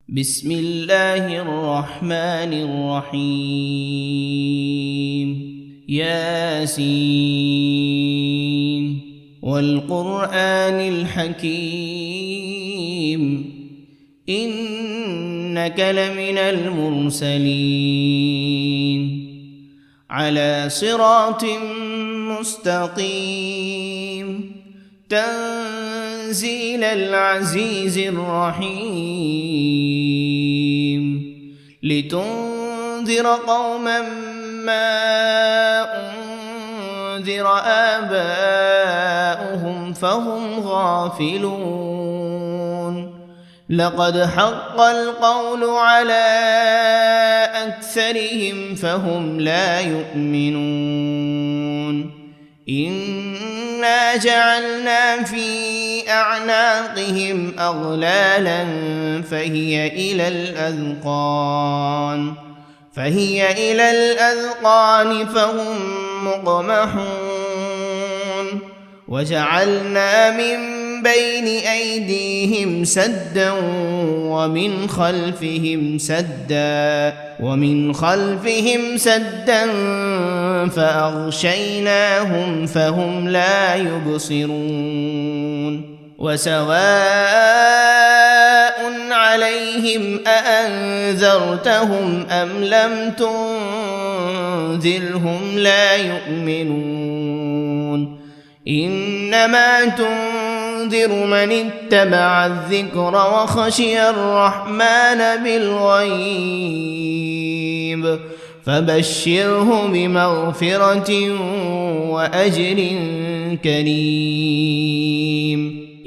بسم الله الرحمن الرحيم ياسين والقرآن الحكيم إنك لمن المرسلين على صراط مستقيم تنزيل العزيز الرحيم لتنذر قوما ما أنذر آباؤهم فهم غافلون لقد حق القول على أكثرهم فهم لا يؤمنون إنا جعلنا في أعناقهم أغلالا فهي إلى الأذقان فهم مقمحون وجعلنا من بين أيديهم سدا ومن خلفهم سدا فأغشيناهم فهم لا يبصرون وسواء عليهم أأنذرتهم أم لم تنذرهم لا يؤمنون إنما تنذر من اتبع الذكر وخشي الرحمن بالغيب فبشره بمغفرة وأجر كريم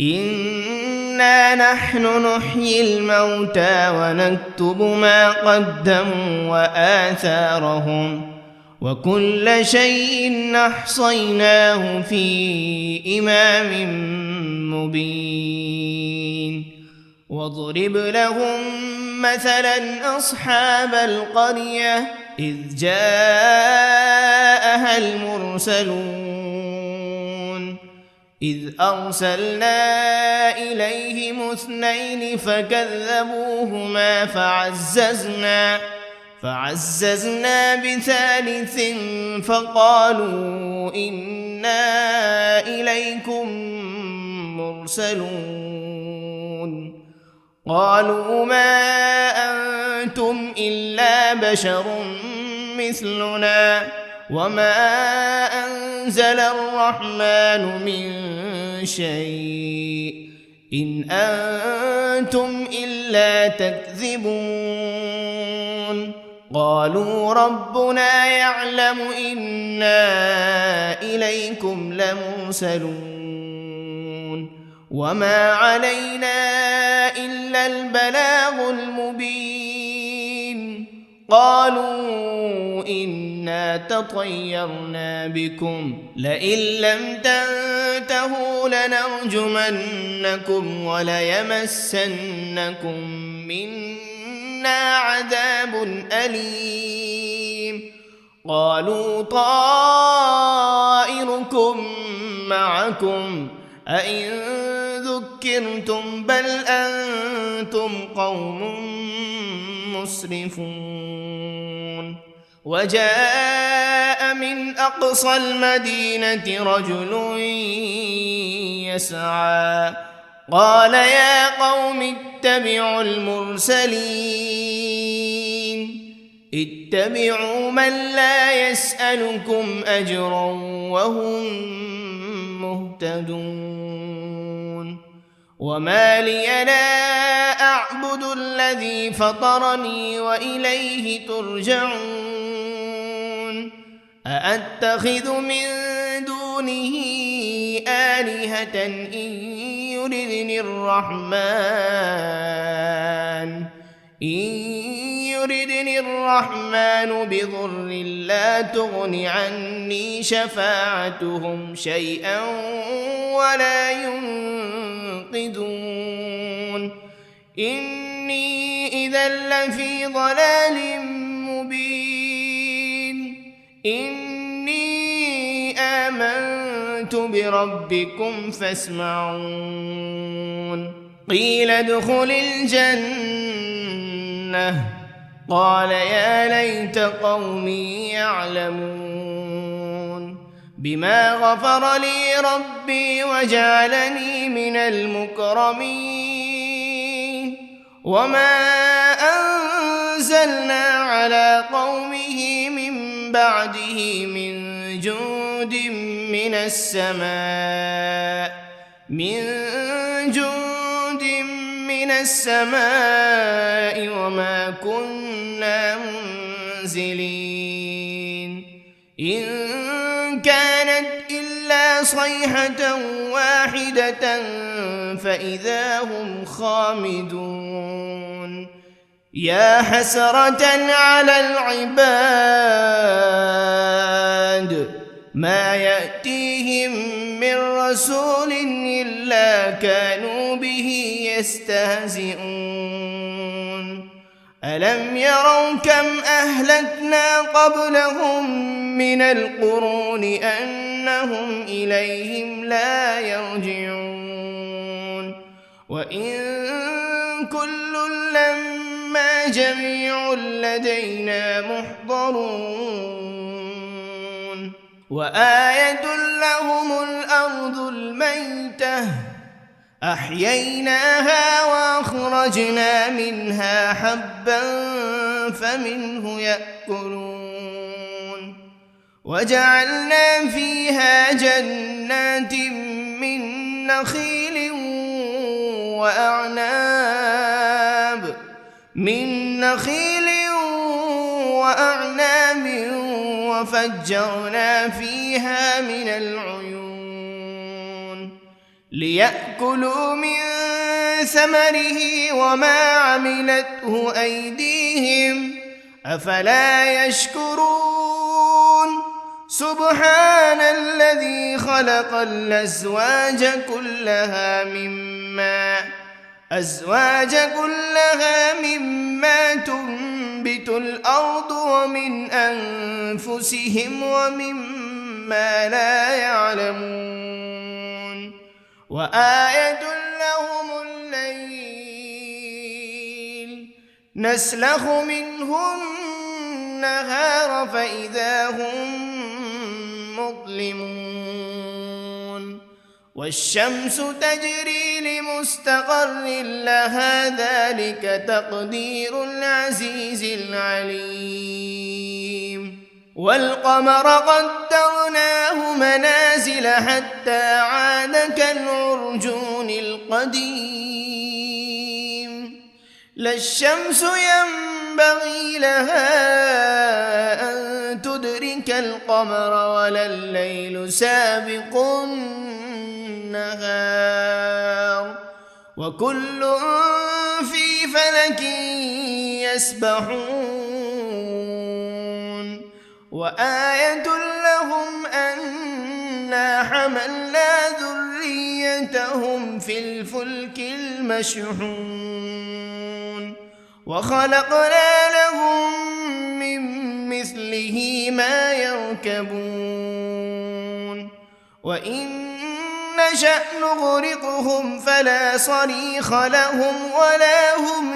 إنا نحن نحيي الموتى ونكتب ما قدموا وآثارهم وكل شيء أحصيناه في إمام مبين واضرب لهم مثلا أصحاب القرية إذ جاءها المرسلون إذ أرسلنا إليهم 2 فكذبوهما فعززنا بثالث فقالوا إنا إليكم مرسلون قالوا ما أنتم إلا بشر مثلنا وما أنزل الرحمن من شيء إن أنتم إلا تكذبون قالوا ربنا يعلم إنا إليكم لمرسلون وما علينا إلا البلاغ المبين قالوا إنا تطيرنا بكم لئن لم تنتهوا لنرجمنكم وليمسنكم منا عذاب أليم قالوا طائركم معكم أئن ذكرتم بل أنتم قوم مسرفون وجاء من أقصى المدينة رجل يسعى قال يا قوم اتبعوا المرسلين اتبعوا من لا يسألكم أجرا وهم مهتدون وما لي لا أعبد الذي فطرني وإليه ترجعون أأتخذ من دونه آلهة إن يردني الرحمن بضر لا تغن عني شفاعتهم شيئا ولا ينقذون إني إذا لفي ضلال مبين إني آمنت بربكم فاسمعون قيل ادخل الجنة لأغوينه قال يا ليت قومي يعلمون بما غفر لي ربي وجعلني من المكرمين وما أنزلنا على قومه من بعده من جند من السماء وما كنا منزلين إن كانت إلا صيحة واحدة فإذا هم خامدون يا حسرة على العباد ما يأتيهم من رسول إلا كانوا به يستهزئون ألم يروا كم أهلكنا قبلهم من القرون أنهم إليهم لا يرجعون وإن كل لما جميع لدينا محضرون وآية لهم الأرض الميتة أحييناها وأخرجنا منها حبا فمنه يأكلون وجعلنا فيها جنات من نخيل وأعناب وفجرنا فيها من العيون ليأكلوا من ثمره وما عملته أيديهم أفلا يشكرون سبحان الذي خلق الأزواج كلها مما تنبت الأرض ومن أنفسهم ومما لا يعلمون وآية لهم الليل نسلخ منه النهار فإذا هم مظلمون والشمس تجري لمستقر لها ذلك تقدير العزيز العليم والقمر قدرناه منازل حتى عاد كالعرجون القديم لا الشمس ينبغي لها أن تدرك القمر ولا الليل سابق النهار وكل في فلك يسبحون وآية لهم أنا حملنا ذريتهم في الفلك المشحون وخلقنا لهم من مثله ما يركبون وإن نشأ نغرقهم فلا صريخ لهم ولا هم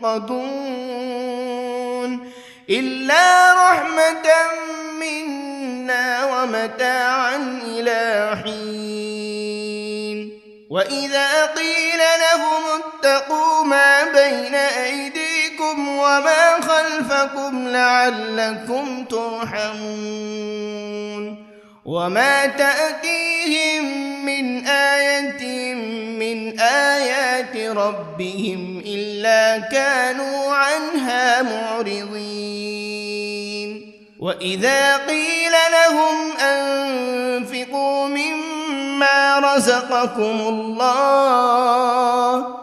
ينقذون إلا رحمة منا ومتاعا إلى حين وإذا قيل لهم اتقوا ما بين أيديكم وما خلفكم لعلكم ترحمون وما تأتيهم من آية من آيات ربهم إلا كانوا عنها معرضين وإذا قيل لهم أنفقوا مما رزقكم الله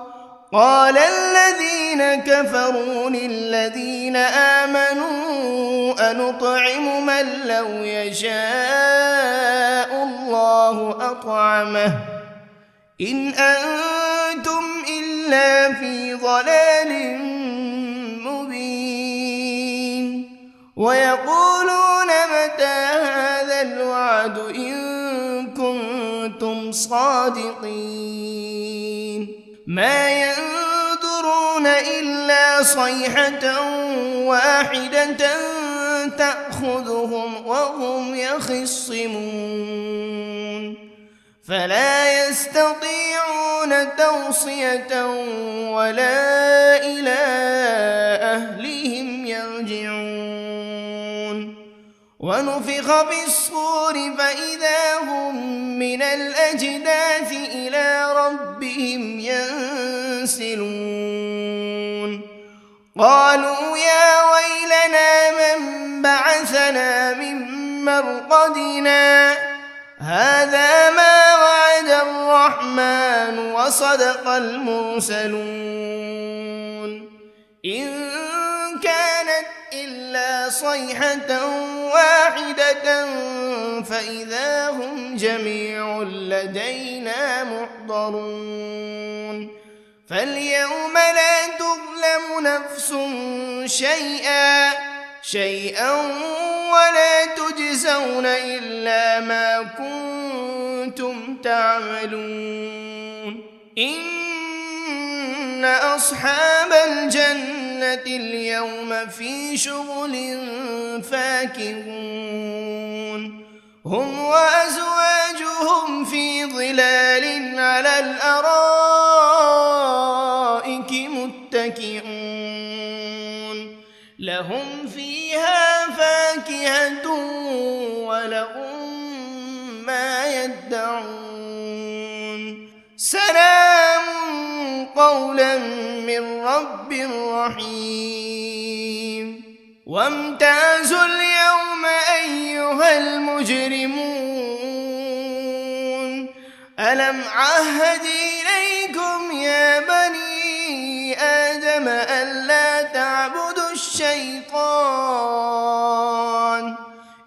قال الذين كفروا للذين آمنوا أنطعم من لو يشاء الله أطعمه إن أنتم إلا في ضلال مبين ويقولون متى هذا الوعد إن كنتم صادقين ما ينظرون إلا صيحة واحدة تأخذهم وهم يخصمون فلا يستطيعون توصية ولا إلى أهلهم يرجعون ونفخ في الصور فإذا هم من الأجداث إلى ربهم ينسلون قالوا يا ويلنا من بعثنا من مرقدنا هذا ما وعد الرحمن وصدق المرسلون إن كانت إلا صيحة واحدة فإذا هم جميع لدينا محضرون فاليوم لا تظلم نفس شيئا ولا تجزون إلا ما كنتم تعملون إن أصحاب الجنة اليوم في شغل فاكهون هم وأزواجهم في ظلال على الأرائك متكئون لهم فيها فاكهة ولهم ما يدعون سلام قولا من رب رحيم وامتازوا اليوم أيها المجرمون ألم عهد إليكم يا بني آدم ألا تعبدوا الشيطان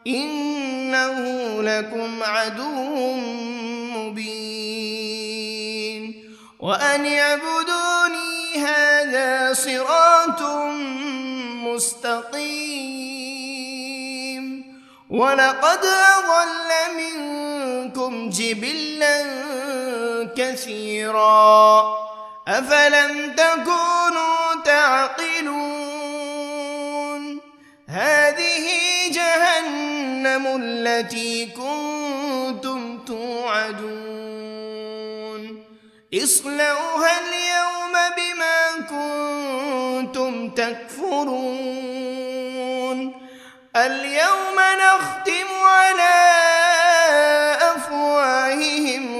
إنه لكم عدو مبين وأن اعبدوني هذا صراط مستقيم ولقد أضل منكم جبلا كثيرا أفلم تكونوا تعقلون هذه جهنم التي كنتم توعدون اصلوها اليوم بما كنتم تكفرون اليوم نختم على أفواههم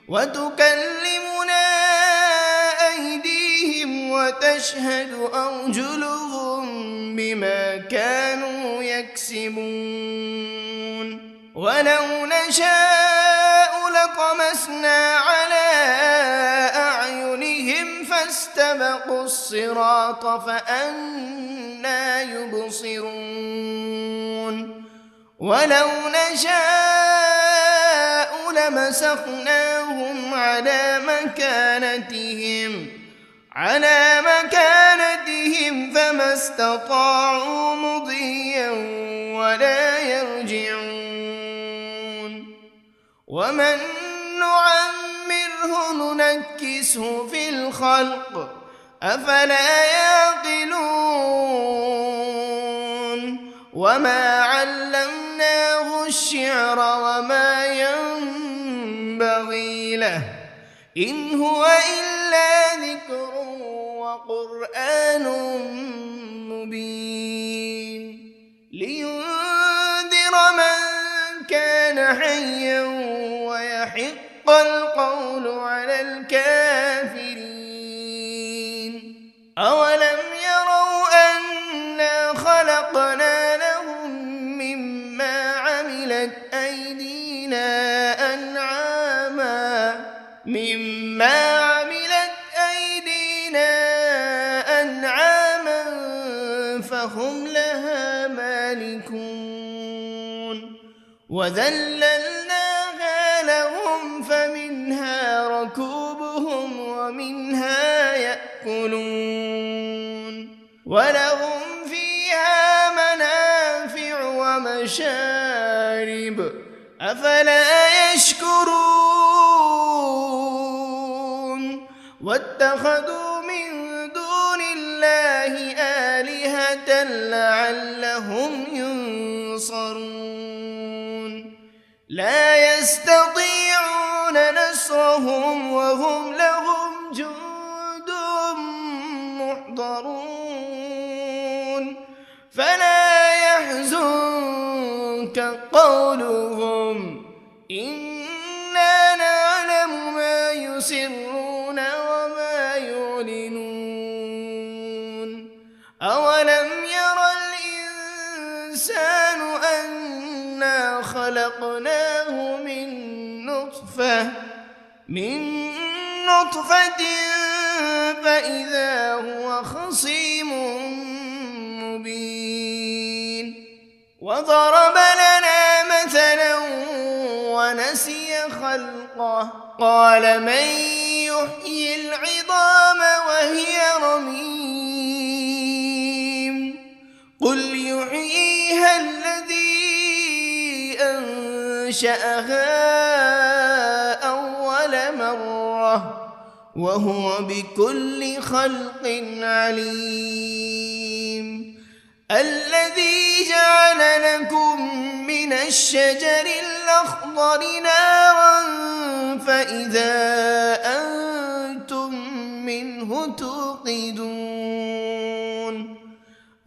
وتكلمنا أيديهم وتشهد أرجلهم بما كانوا يكسبون ولو نشاء لطمسنا على أعينهم فاستبقوا الصراط فأنى يبصرون ولو نشاء لمسخناهم على مكانتهم فما استطاعوا مضيا ولا يرجعون ومن نعمره ننكسه في الخلق أفلا يعقلون وما علمناه الشعر وما ينبغي له إن هو إلا ذكر وقرآن مبين لينذر من كان حيا ويحق القول على الكافرين أولم يروا أنا خلقنا لهم مما عملت أيدينا أنعاما فهم لها مالكون وذللناها لهم فمنها ركوبهم ومنها يأكلون ولهم فيها منافع ومشارب أفلا يشكرون واتخذوا من دون الله آلهة لعلهم ينصرون لا يستطيعون نصرهم وهم لهم جند محضرون فلا يحزنك قولهم إنا نعلم ما يسرون وما يعلنون أولم ير الإنسان أنا خلقناه من نطفة فإذا هو خصيم مبين وضرب لنا مثلا ونسي خلقه قال من يحيي العظام وهي رميم قل يحييها الذي أنشأها أول مرة وهو بكل خلق عليم الذي جعل لكم من الشجر الأخضر نارا فإذا أنتم منه توقدون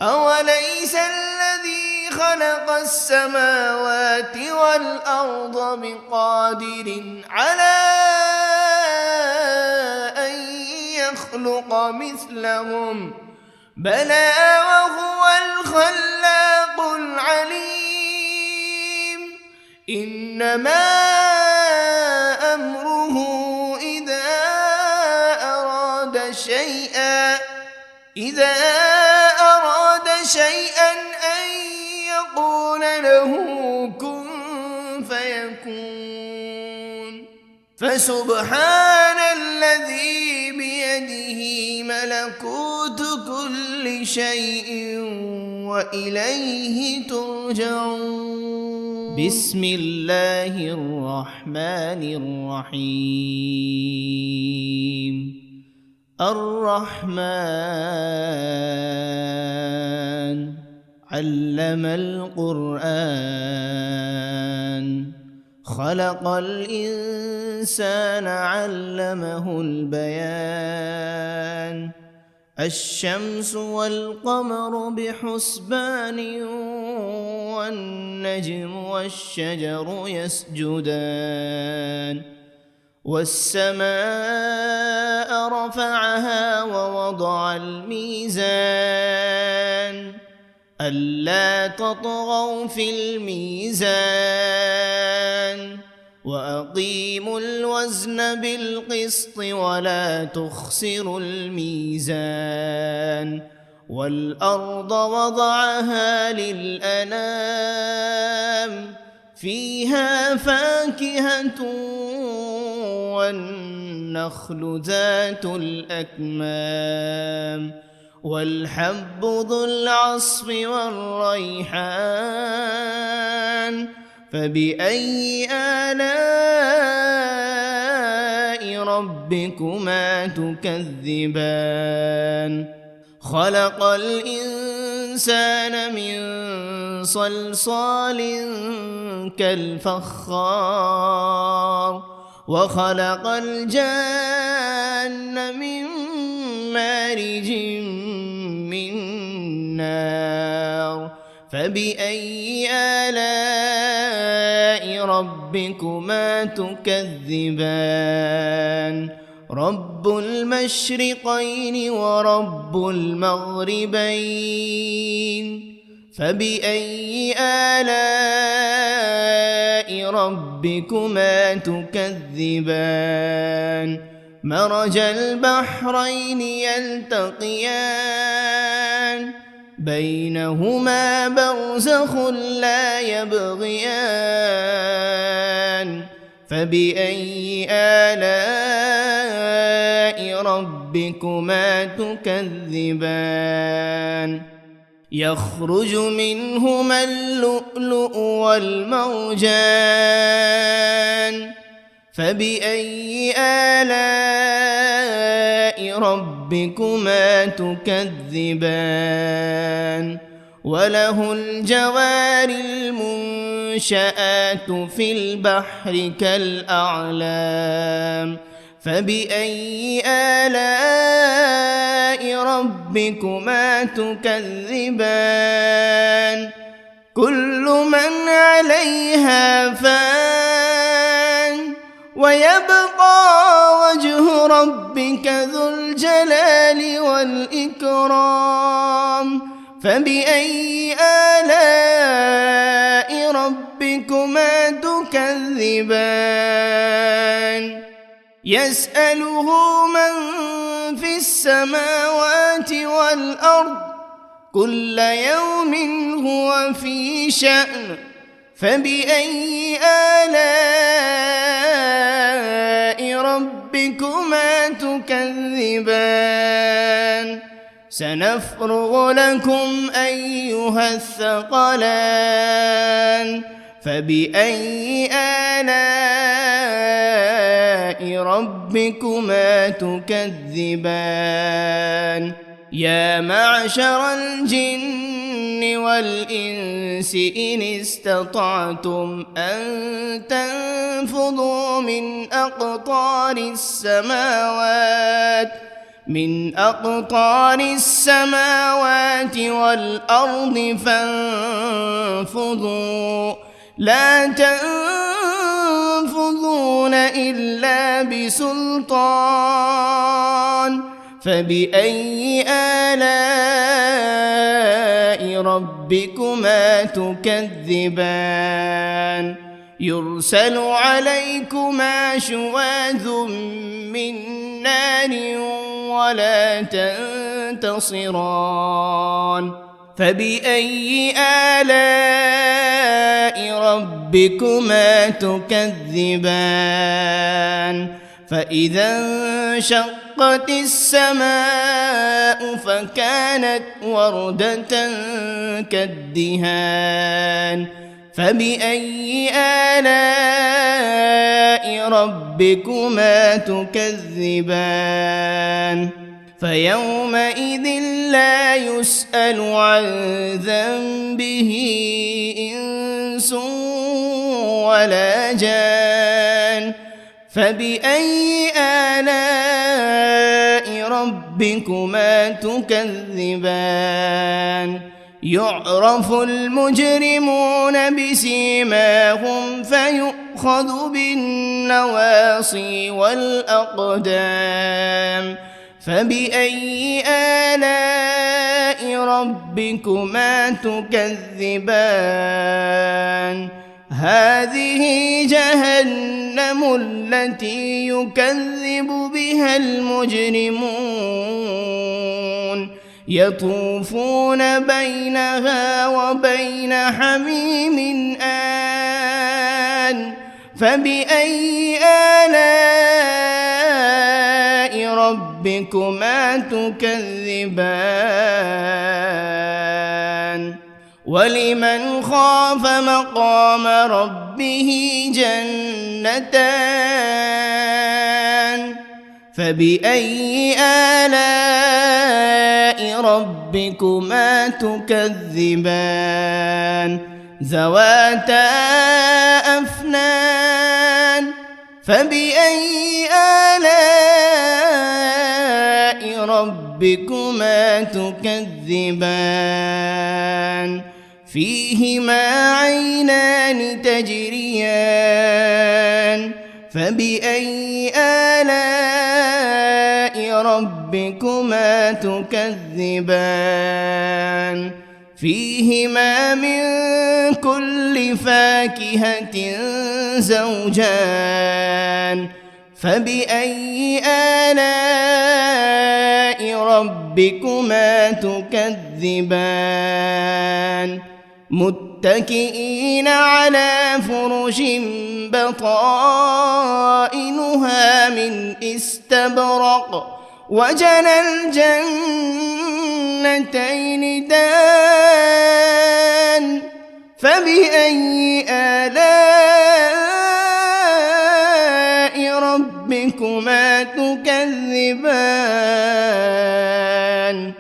أوليس الذي خلق السماوات والأرض بقادر على أن يخلق مثلهم بلى وهو الخلاق العليم إنما أمره إذا أراد شيئا أن يقول له كن فيكون فسبحان الذي بيده ملكوت كل شيء وإليه ترجعون بسم الله الرحمن الرحيم الرحمن علم القرآن خلق الإنسان علمه البيان الشمس والقمر بحسبان والنجم والشجر يسجدان والسماء رفعها ووضع الميزان ألا تطغوا في الميزان وأقيموا الوزن بالقسط ولا تخسروا الميزان والأرض وضعها للأنام فيها فاكهة والنخل ذات الأكمام والحب ذو العصف والريحان فبأي آلاء ربكما تكذبان خلق الإنسان من صلصال كالفخار وخلق الجان من مارج من نار فبأي آلاء ربكما تكذبان رب المشرقين ورب المغربين فبأي آلاء ربكما تكذبان مرج البحرين يلتقيان بينهما برزخ لا يبغيان فبأي آلاء ربكما تكذبان يخرج منهما اللؤلؤ والمرجان فبأي آلاء ربكما تكذبان وله الجوار المنشآت في البحر كالأعلام فبأي آلاء ربكما تكذبان كل من عليها فان ويبقى وجه ربك ذو الجلال والإكرام فبأي آلاء ربكما تكذبان يسأله من في السماوات والأرض كل يوم هو في شأن فبأي آلاء ربكما تكذبان سنفرغ لكم أيها الثقلان فبأي آلاء ربكما تكذبان يا معشر الجن والإنس إن استطعتم أن تنفذوا من أقطار السماوات والأرض فانفذوا لا تنفذون إلا بسلطان فبأي آلاء ربكما تكذبان يرسل عليكما شواذ من نار ولا تنتصران فبأي آلاء ربكما تكذبان فإذا انشقت السماء فكانت وردة كالدهان فبأي آلاء ربكما تكذبان فيومئذ لا يسأل عن ذنبه إنس ولا جان فبأي آلاء ربكما تكذبان يعرف المجرمون بسيماهم فيؤخذ بالنواصي والأقدام فبأي آلاء ربكما تكذبان هذه جهنم التي يكذب بها المجرمون يطوفون بينها وبين حميم آن فبأي آلاء ربكما تكذبان ولمن خاف مقام ربه جنتان فبأي آلاء ربكما تكذبان ذواتا أفنان فبأي آلاء ربكما تكذبان فيهما عينان تجريان فبأي آلاء ربكما تكذبان فيهما من كل فاكهة زوجان فبأي آلاء ربكما تكذبان متكئين على فرش بطائنها من استبرق وجنى الجنتين دان فبأي آلاء ربكما تكذبان تكذبان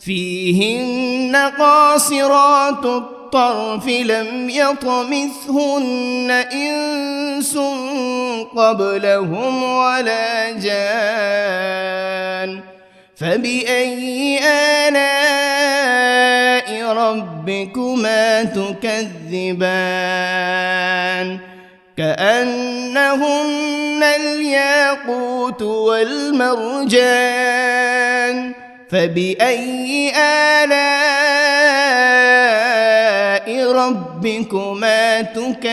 فيهن قاصرات الطرف لم يطمثهن إنس قبلهم ولا جان فبأي آلاء ربكما تكذبان كأنهن الياقوت والمرجان فبأي آلاء ربكما تكذبان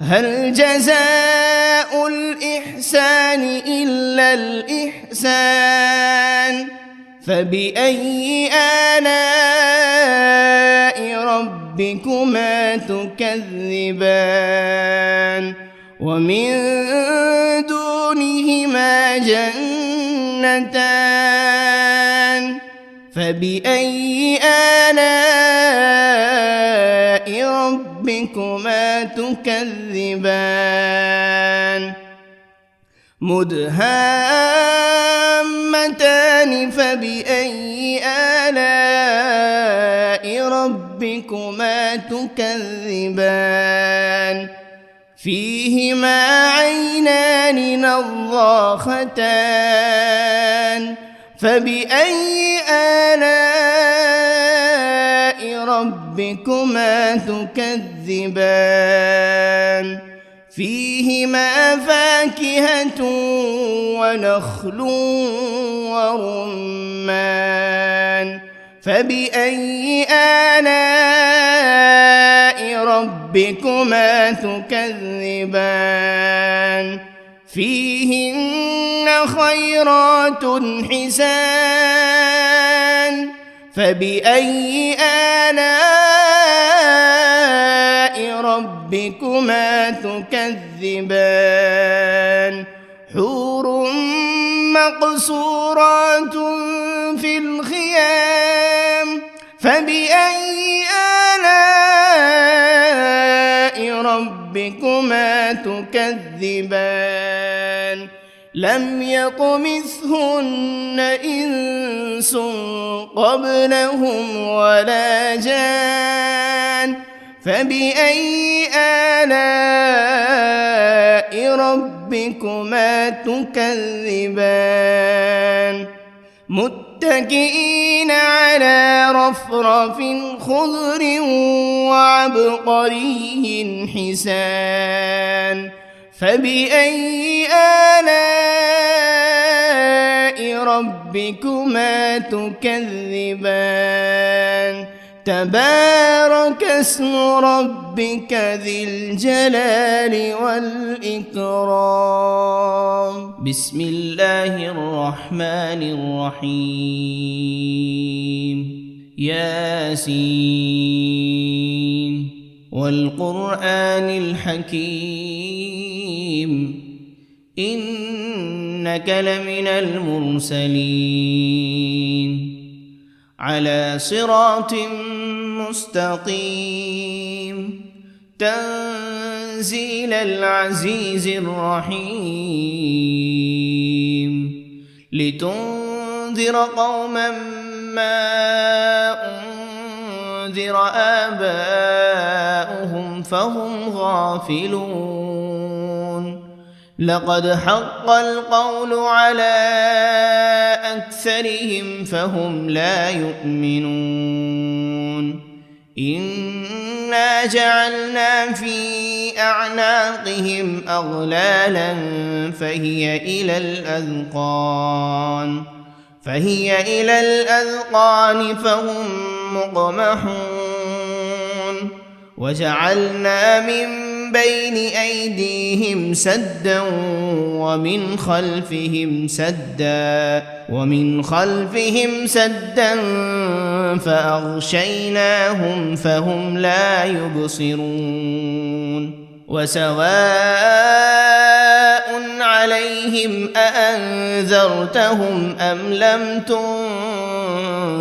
هل جزاء الإحسان إلا الإحسان فبأي آلاء ربكما تكذبان ومن دونهما جنتان فبأي آلاء ربكما تكذبان مدهامتان فبأي آلاء ربكما تكذبان فيهما عينان نضاختان فبأي آلاء ربكما تكذبان فيهما فاكهة ونخل ورمان فبأي آلاء ربكما تكذبان فيهن خيرات حسان فبأي آلاء ربكما تكذبان حور مقصورات في الخيام فبأي آلاء ربكما تكذبان لم يطمثهن إنس قبلهم ولا جان فبأي آلاء ربكما تكذبان متكئين على رفرف خضر وعبقري حسان فبأي آلاء ربكما تكذبان تبارك اسم ربك ذي الجلال والإكرام بسم الله الرحمن الرحيم ياسين والقرآن الحكيم إنك لمن المرسلين على صراط مستقيم تنزيل العزيز الرحيم لتنذر قوما ما أنذر آباؤهم فهم غافلون لقد حق القول على أكثرهم فهم لا يؤمنون إنا جعلنا في أعناقهم أغلالا فهي إلى الأذقان فهم مقمحون وجعلنا من بين أيديهم سدا ومن خلفهم سدا فأغشيناهم فهم لا يبصرون وسواء عليهم أأنذرتهم أم لم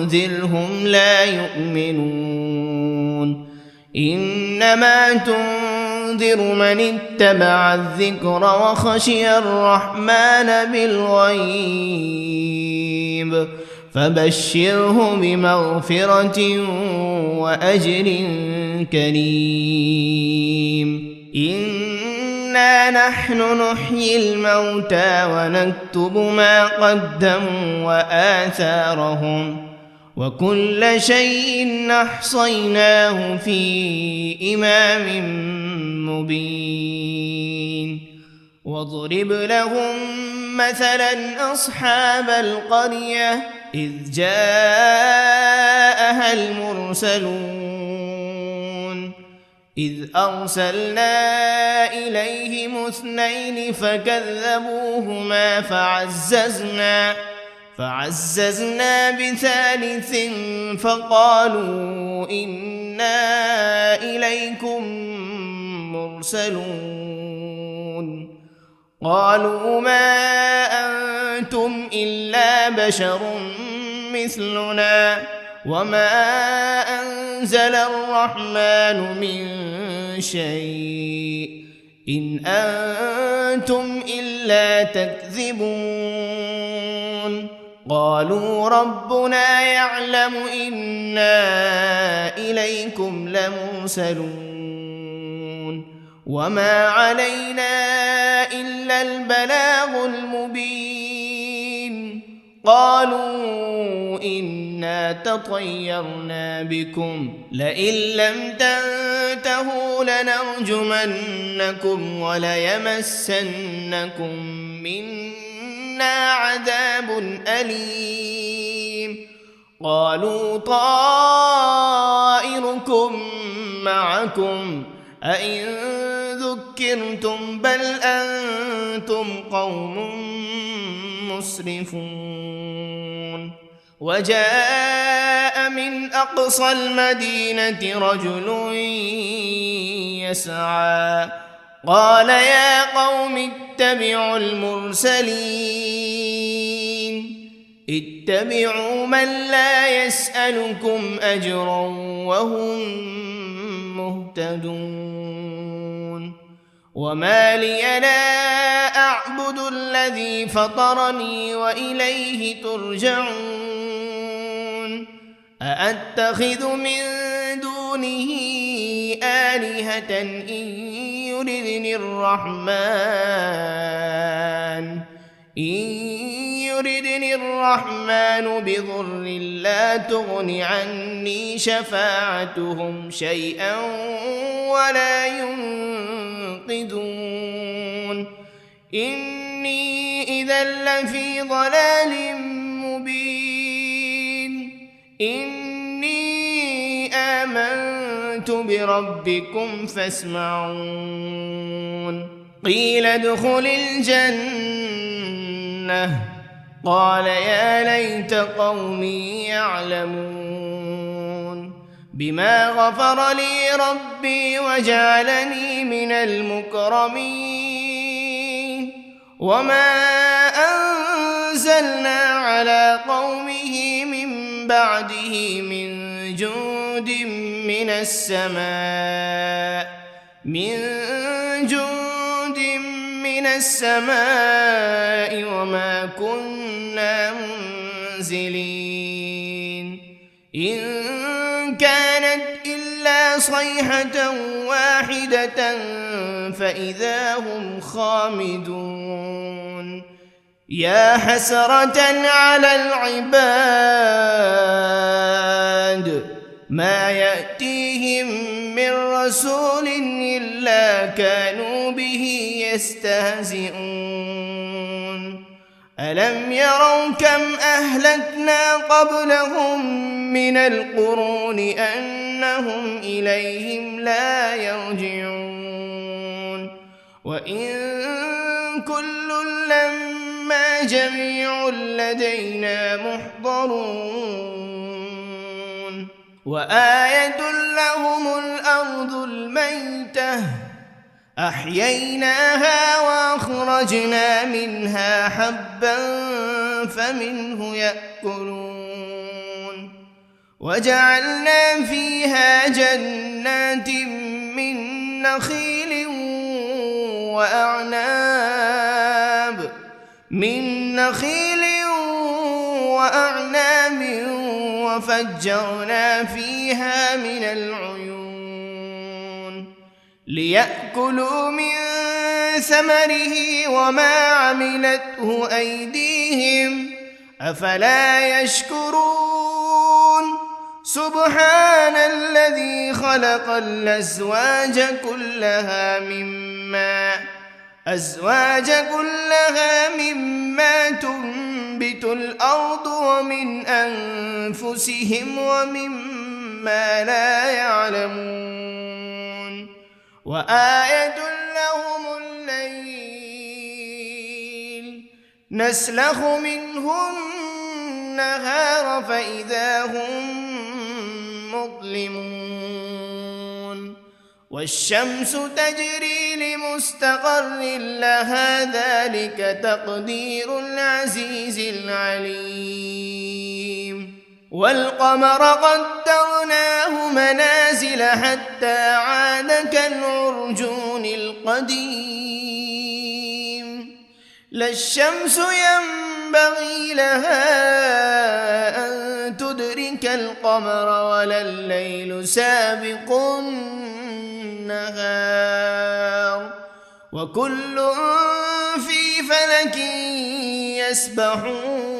تنذرهم لا يؤمنون إنما تنذر تنذر من اتبع الذكر وخشي الرحمن بالغيب فبشره بمغفرة وأجر كريم إنا نحن نحيي الموتى ونكتب ما قدموا وآثارهم وكل شيء أحصيناه في إمام مبين واضرب لهم مثلا أصحاب القرية إذ جاءها المرسلون إذ أرسلنا إليهم 2 فكذبوهما فعززنا ب3 فقالوا إنا إليكم مرسلون قالوا ما أنتم إلا بشر مثلنا وما أنزل الرحمن من شيء إن أنتم إلا تكذبون قالوا ربنا يعلم إنا إليكم لمرسلون وما علينا إلا البلاغ المبين قالوا إنا تطيرنا بكم لئن لم تنتهوا لنرجمنكم وليمسنكم منا عذاب أليم قالوا طائركم معكم أئن ذكرتم بل أنتم قوم مسرفون وجاء من أقصى المدينة رجل يسعى قال يا قوم اتبعوا المرسلين اتبعوا من لا يسألكم أجرا وهم مهتدون وما لي لا أعبد الذي فطرني وإليه ترجعون أأتخذ من دونه آلهة إن يردني الرحمن بضر لا تغن عني شفاعتهم شيئا ولا ينقذون إني إذا لفي ضلال مبين إني آمنت بربكم فاسمعون قيل ادخل الجنة قال يا ليت قومي يعلمون بما غفر لي ربي وجعلني من المكرمين وما أنزلنا على قومه من بعده من جند من السماء وما كنا منزلين إن كانت إلا صيحة واحدة فإذا هم خامدون يا حسرة على العباد ما يأتيهم من رسول إلا كانوا به يستهزئون ألم يروا كم أهلكنا قبلهم من القرون أنهم إليهم لا يرجعون وإن كل لما جميع لدينا محضرون وآية لهم الأرض الميتة أحييناها وأخرجنا منها حبا فمنه يأكلون وجعلنا فيها جنات من نخيل وأعناب من نخيل وأعناب وفجرنا فيها من العيون ليأكلوا من ثمره وما عملته أيديهم أفلا يشكرون سبحان الذي خلق الأزواج كلها مما تنبت الأرض ومن أنفسهم ومما لا يعلمون وآية لهم الليل نسلخ منه النهار فإذا هم مظلمون والشمس تجري لمستقر لها ذلك تقدير العزيز العليم والقمر قدرناه منازل حتى عاد كالعرجون القديم لا الشمس ينبغي لها أن تدرك القمر ولا الليل سابق النهار وكل في فلك يسبحون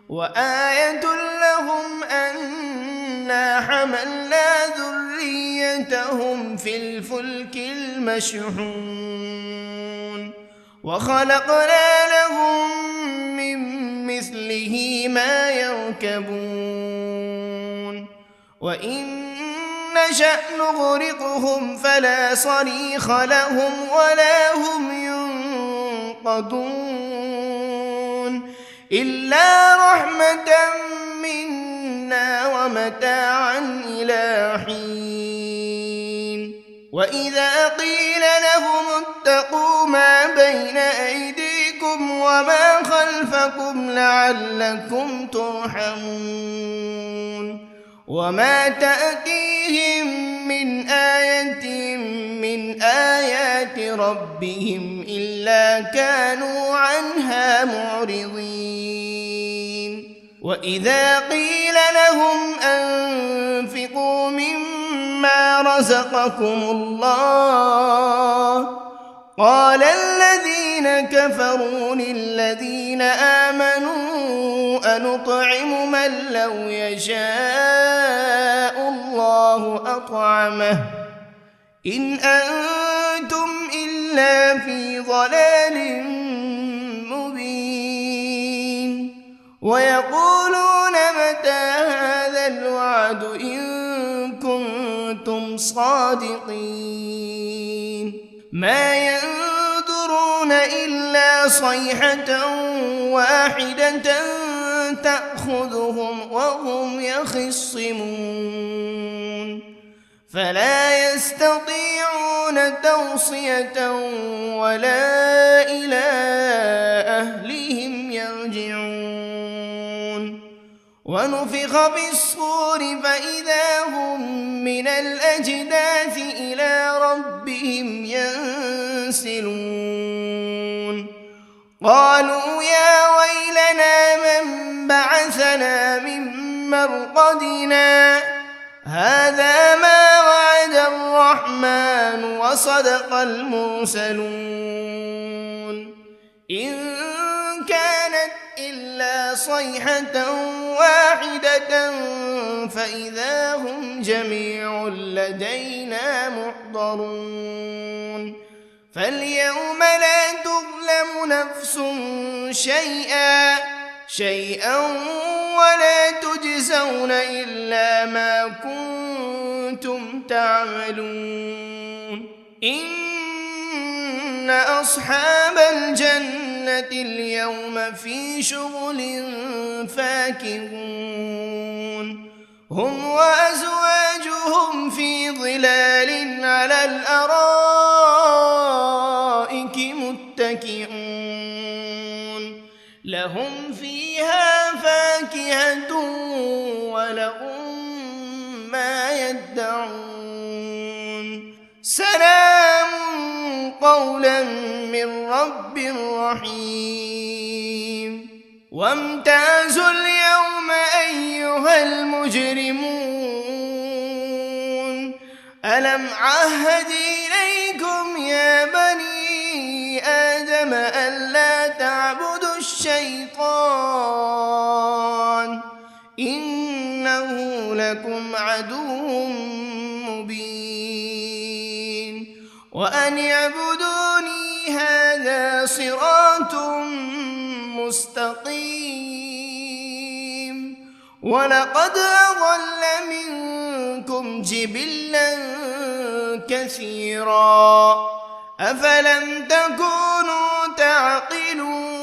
وآية لهم أنا حملنا ذريتهم في الفلك المشحون وخلقنا لهم من مثله ما يركبون وإن نشأ نغرقهم فلا صريخ لهم ولا هم ينقذون إلا رحمة منا ومتاعا إلى حين وإذا قيل لهم اتقوا ما بين أيديكم وما خلفكم لعلكم ترحمون وما تأتيهم من آية من آيات ربهم إلا كانوا عنها معرضين وإذا قيل لهم أنفقوا مما رزقكم الله قال الذين كفروا للذين آمنوا أنطعم من لو يشاء الله أطعمه إن أنتم إلا في ضلال مبين ويقولون متى هذا الوعد إن كنتم صادقين ما ينظرون إلا صيحة واحدة تأخذهم وهم يخصمون فلا يستطيعون توصية ولا إلى أهلهم يرجعون ونفخ بالصور فإذا هم من الأجداث إلى ربهم ينسلون قالوا يا ويلنا من بعثنا من مرقدنا هذا ما وعد الرحمن وصدق المرسلون إن كانت إلا صيحة واحدة فإذا هم جميع لدينا محضرون فاليوم لا تظلم نفس شيئا ولا تجزون إلا ما كنتم تعملون إن أصحاب الجنة اليوم في شغل فاكهون هم وأزواجهم في ظلال على الأرائك متكئون لهم فيها فاكهة ولهم ما يدعون سلام قولا من رب رحيم وامتازوا اليوم أيها المجرمون ألم عهد إليكم يا بني آدم ألا تعبدوا الشيطان إنه لكم عدو مبين وأن اعبدوني هذا صراط مستقيم ولقد أضل منكم جبلا كثيرا أفلم تكونوا تعقلون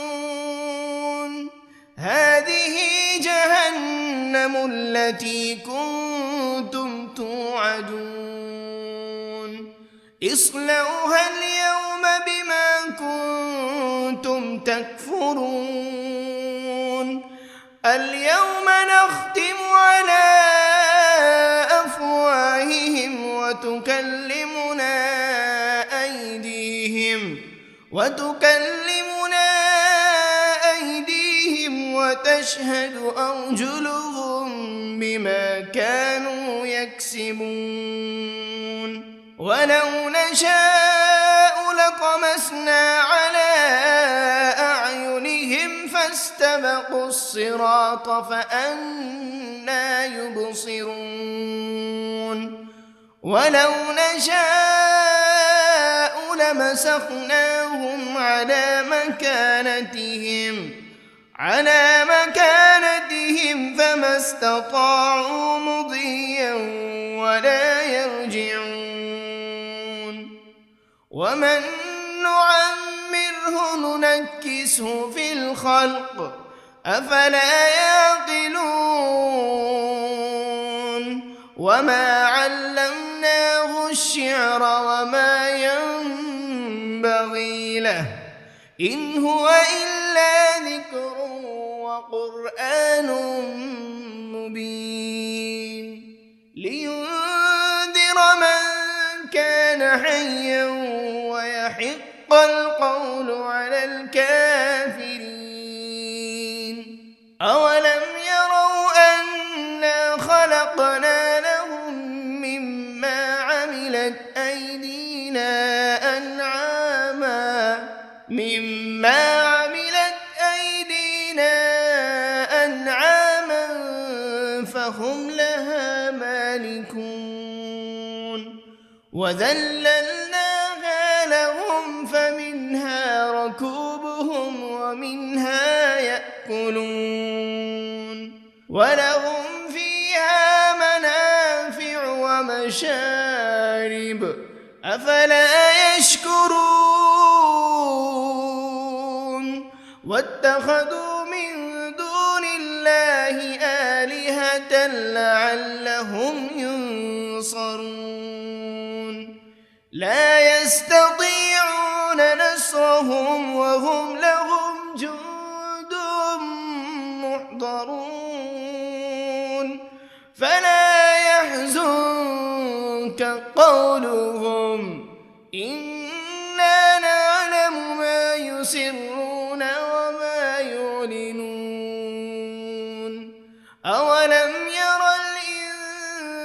هذه جهنم التي كنتم توعدون اصلوها اليوم بما كنتم تكفرون اليوم نختم على أفواههم وتكلمنا أيديهم وتشهد أرجلهم بما كانوا يكسبون ولو نشاء لطمسنا على أعينهم فاستبقوا الصراط فأنى يبصرون ولو نشاء لمسخناهم على مكانتهم فما استطاعوا مضيا ولا يرجعون ومن نعمره ننكسه في الخلق أفلا يعقلون وما علمناه الشعر وما ينبغي له إن هو إلا ذكر وقرآن مبين لينذر من كان حيا ويحق القول على الكافرين أولم يروا أنا خلقنا لهم مما عملت أيدينا أنعاما فهم لها مالكون وذللناها لهم فمنها ركوبهم ومنها يأكلون ولهم فيها منافع ومشارب أفلا يشكرون واتخذوا من دون الله آلهة لعلهم ينصرون لا يستطيعون نصرهم وهم لهم جند محضرون فلا يحزنك قولهم إنا نعلم ما يسرون وما يعلنون أولم ير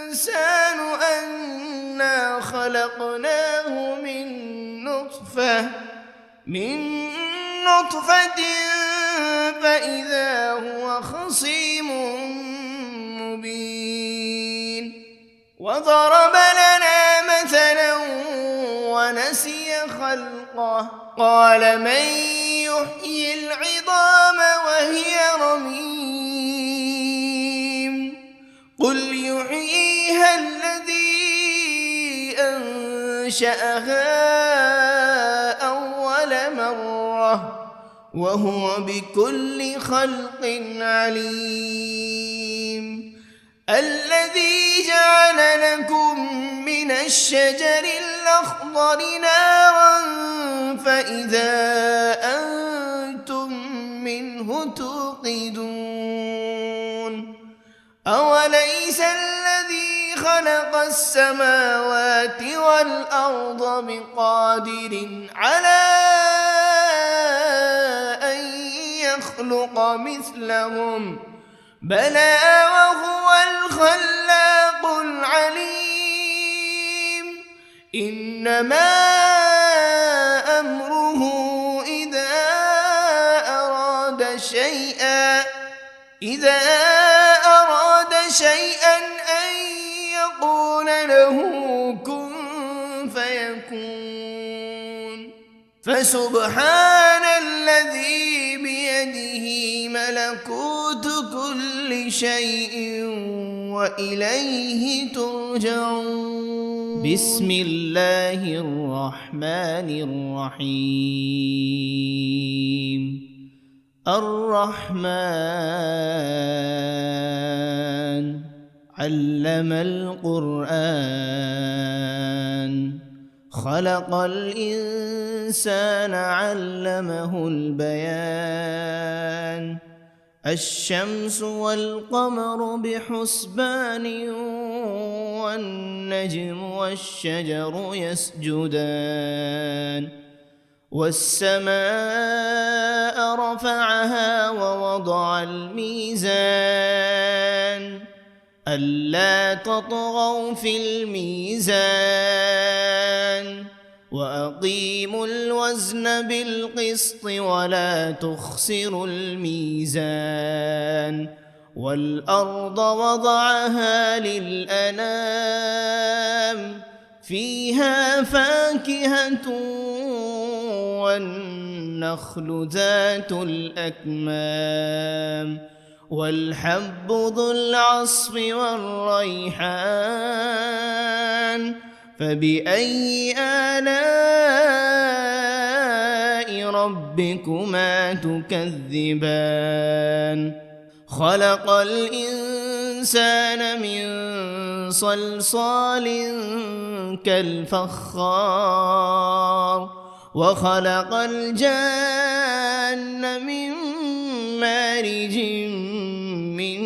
الإنسان أنا خلقناه من نطفة فإذا هو خصيم مبين وضرب لنا مثلا ونسي خلقه قال من يحيي العظام وهي رميم قل يحييها الذي أنشأها أول مرة وهو بكل خلق عليم الذي جعل لكم من الشجر الأخضر نارا فإذا أنتم منه توقدون أوليس الذي خلق خلق السماوات والأرض بقادر على أن يخلق مثلهم بلى وهو الخلاق العليم إنما أمره إذا أراد شيئا أن يقول له كن فيكون فسبحان الذي بيده ملكوت كل شيء وإليه ترجعون بسم الله الرحمن الرحيم الرحمن علم القرآن خلق الإنسان علمه البيان الشمس والقمر بحسبان والنجم والشجر يسجدان والسماء رفعها ووضع الميزان ألا تطغوا في الميزان وأقيموا الوزن بالقسط ولا تخسروا الميزان والأرض وضعها للأنام فيها فاكهة والنخل ذات الأكمام والحب ذو العصف والريحان فبأي آلاء ربكما تكذبان خلق الإنسان من صلصال كالفخار وخلق الجان من مارج من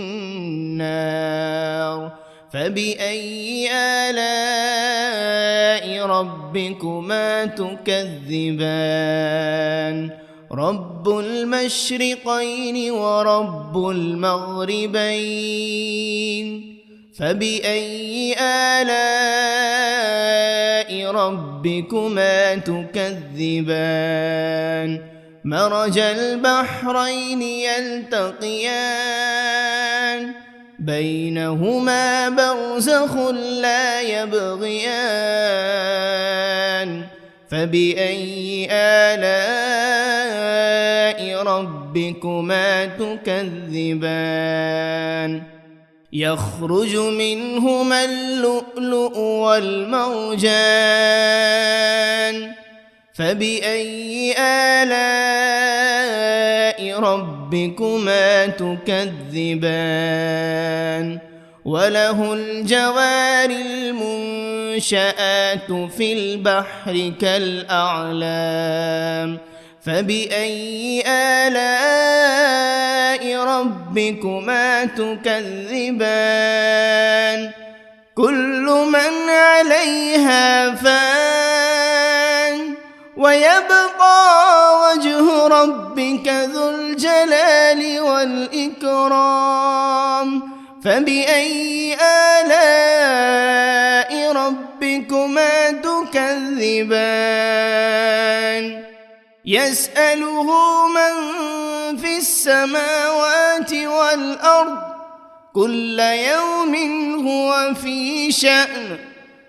نار فبأي آلاء ربكما تكذبان رب المشرقين ورب المغربين فبأي آلاء ربكما تكذبان مرج البحرين يلتقيان بينهما برزخ لا يبغيان فبأي آلاء ربكما تكذبان يخرج منهما اللؤلؤ والمرجان فبأي آلاء ربكما تكذبان وله الجوار المنشآت في البحر كالأعلام فبأي آلاء ربكما تكذبان كل من عليها فان ويبقى وجه ربك ذو الجلال والإكرام فبأي آلاء ربكما تكذبان يسأله من في السماوات والأرض كل يوم هو في شأن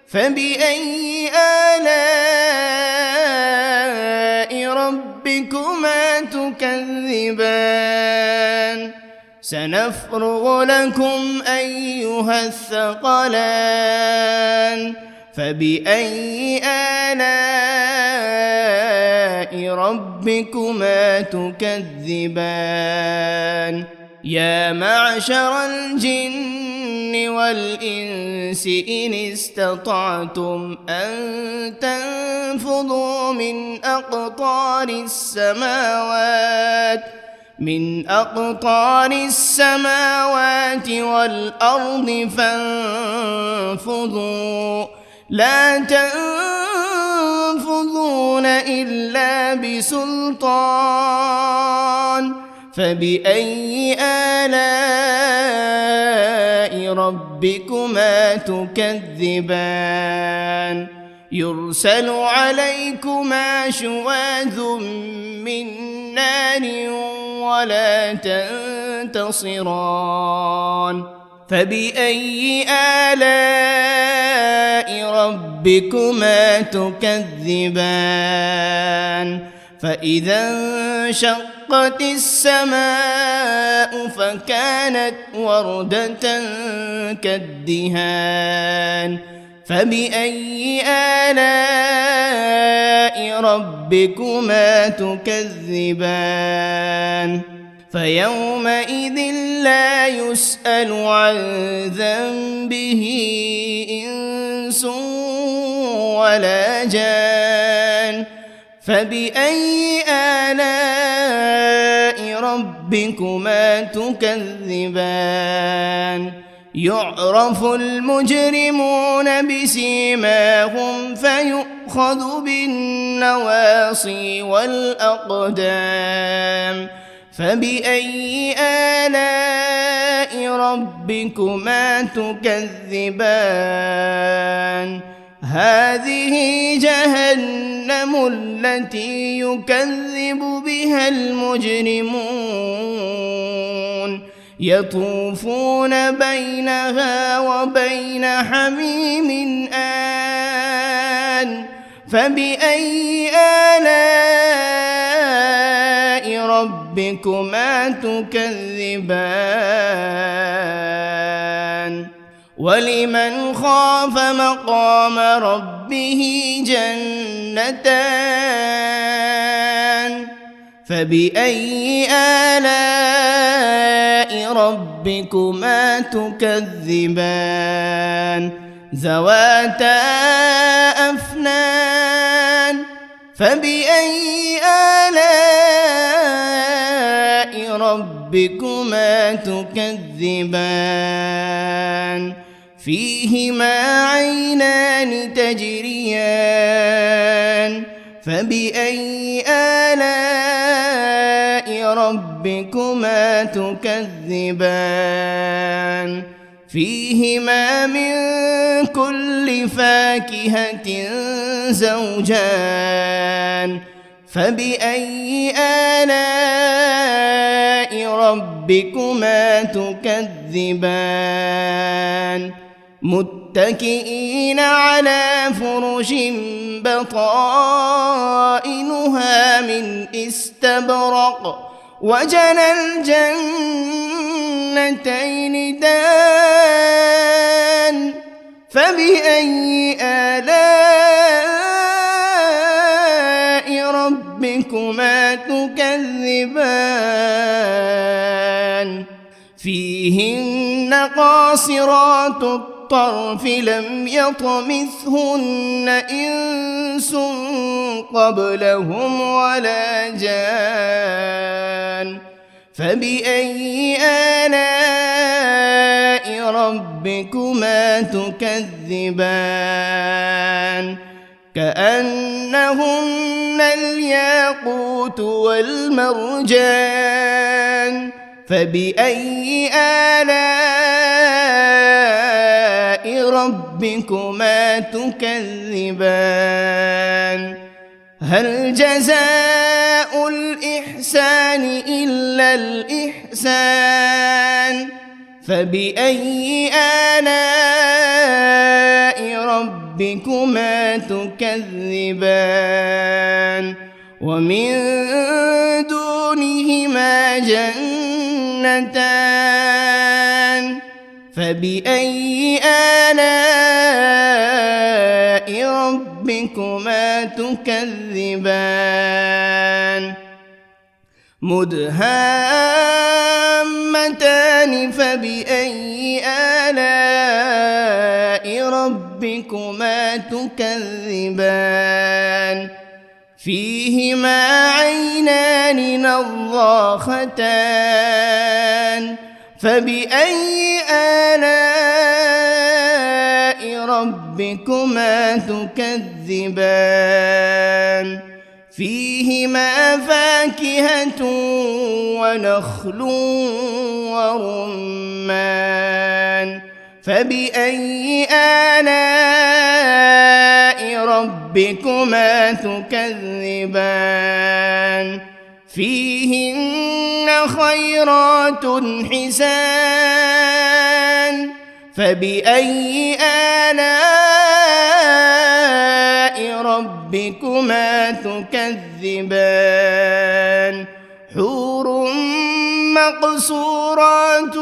فبأي آلاء ربكما تكذبان سنفرغ لكم أيها الثقلان فبأي آلاء ربكما تكذبان يا معشر الجن والإنس إن استطعتم أن تنفذوا من أقطار السماوات من أقطار السماوات والأرض فانفضوا لا تنفذون إلا بسلطان فبأي آلاء ربكما تكذبان يرسل عليكما شواذ من نار ولا تنتصران فبأي آلاء ربكما تكذبان فإذا انشقت السماء فكانت وردة كالدهان فبأي آلاء ربكما تكذبان فيومئذ لا يسأل عن ذنبه إنس ولا جان فبأي آلاء ربكما تكذبان يعرف المجرمون بسيماهم فيؤخذ بالنواصي والأقدام فبأي آلاء ربكما تكذبان هذه جهنم التي يكذب بها المجرمون يطوفون بينها وبين حميم آن فبأي آلاء ربكما تكذبان ولمن خاف مقام ربه جنتان فبأي آلاء ربكما تكذبان ذواتا أفنان فبأي آلاء ربكما تكذبان فيهما عينان تجريان فبأي آلاء ربكما تكذبان فيهما من كل فاكهة زوجان فبأي آلاء ربكما تكذبان متكئين على فرش بطائنها من استبرق وجنى الجنتين دان فبأي آلاء ربكما تكذبان فيهن قاصرات الطرف لم يطمثهن إنس قبلهم ولا جان فبأي آلاء ربكما تكذبان كأنهن الياقوت والمرجان فبأي آلاء ربكما تكذبان هل جزاء الإحسان إلا الإحسان فبأي آلاء ربكما تكذبان ومن دونهما جنتان فبأي آلاء ربكما تكذبان مدهامتان فبأي آلاء ربكما تكذبان فيهما عينان نضاختان فبأي آلاء ربكما تكذبان فيهما فاكهة ونخل ورمان فبأي آلاء ربكما تكذبان فيهن خيرات حسان فبأي آلاء ربكما تكذبان حور مقصورات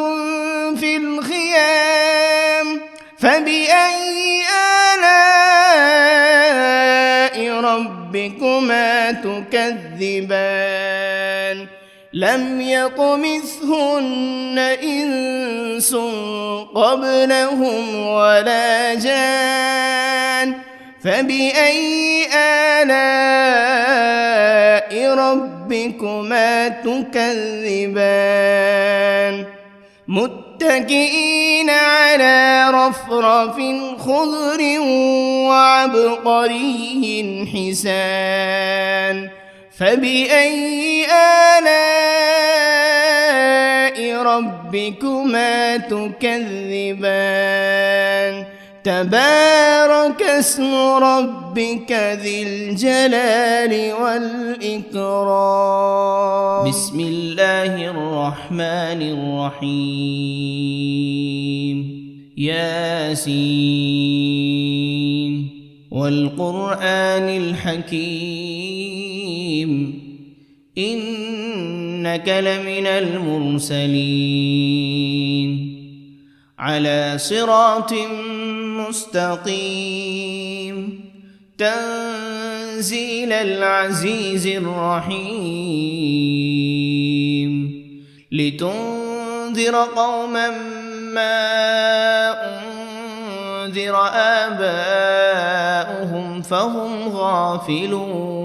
في الخيام فبأي آلاء ربكما تكذبان لم يطمثهن إنس قبلهم ولا جان فبأي آلاء ربكما تكذبان متكئين على رفرف خضر وعبقري حسان فبأي آلاء ربكما تكذبان تبارك اسم ربك ذي الجلال والإكرام بسم الله الرحمن الرحيم ياسين والقرآن الحكيم إنك لمن المرسلين على صراط مستقيم تنزيل العزيز الرحيم لتنذر قوما ما أنذر آباؤهم فهم غافلون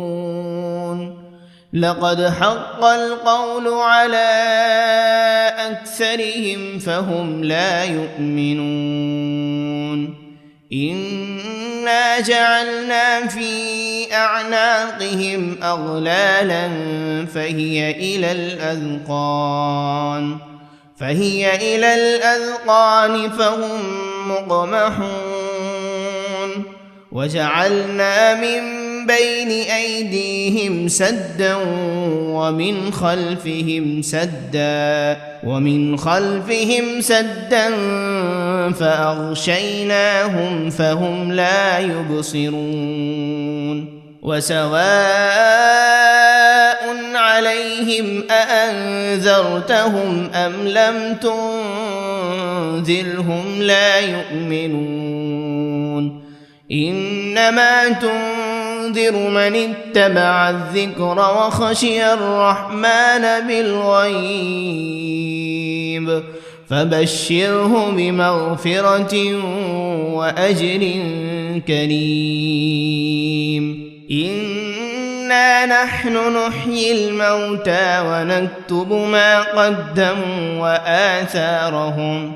لقد حق القول على أكثرهم فهم لا يؤمنون إنا جعلنا في أعناقهم أغلالا فهي إلى الأذقان فهم مقمحون وجعلنا من بين أيديهم سدا ومن خلفهم سدا فأغشيناهم فهم لا يبصرون وسواء عليهم أأنذرتهم أم لم تنذرهم لا يؤمنون إنما تنذر من اتبع الذكر وخشي الرحمن بالغيب فبشره بمغفرة وأجر كريم إنا نحن نحيي الموتى ونكتب ما قدموا وآثارهم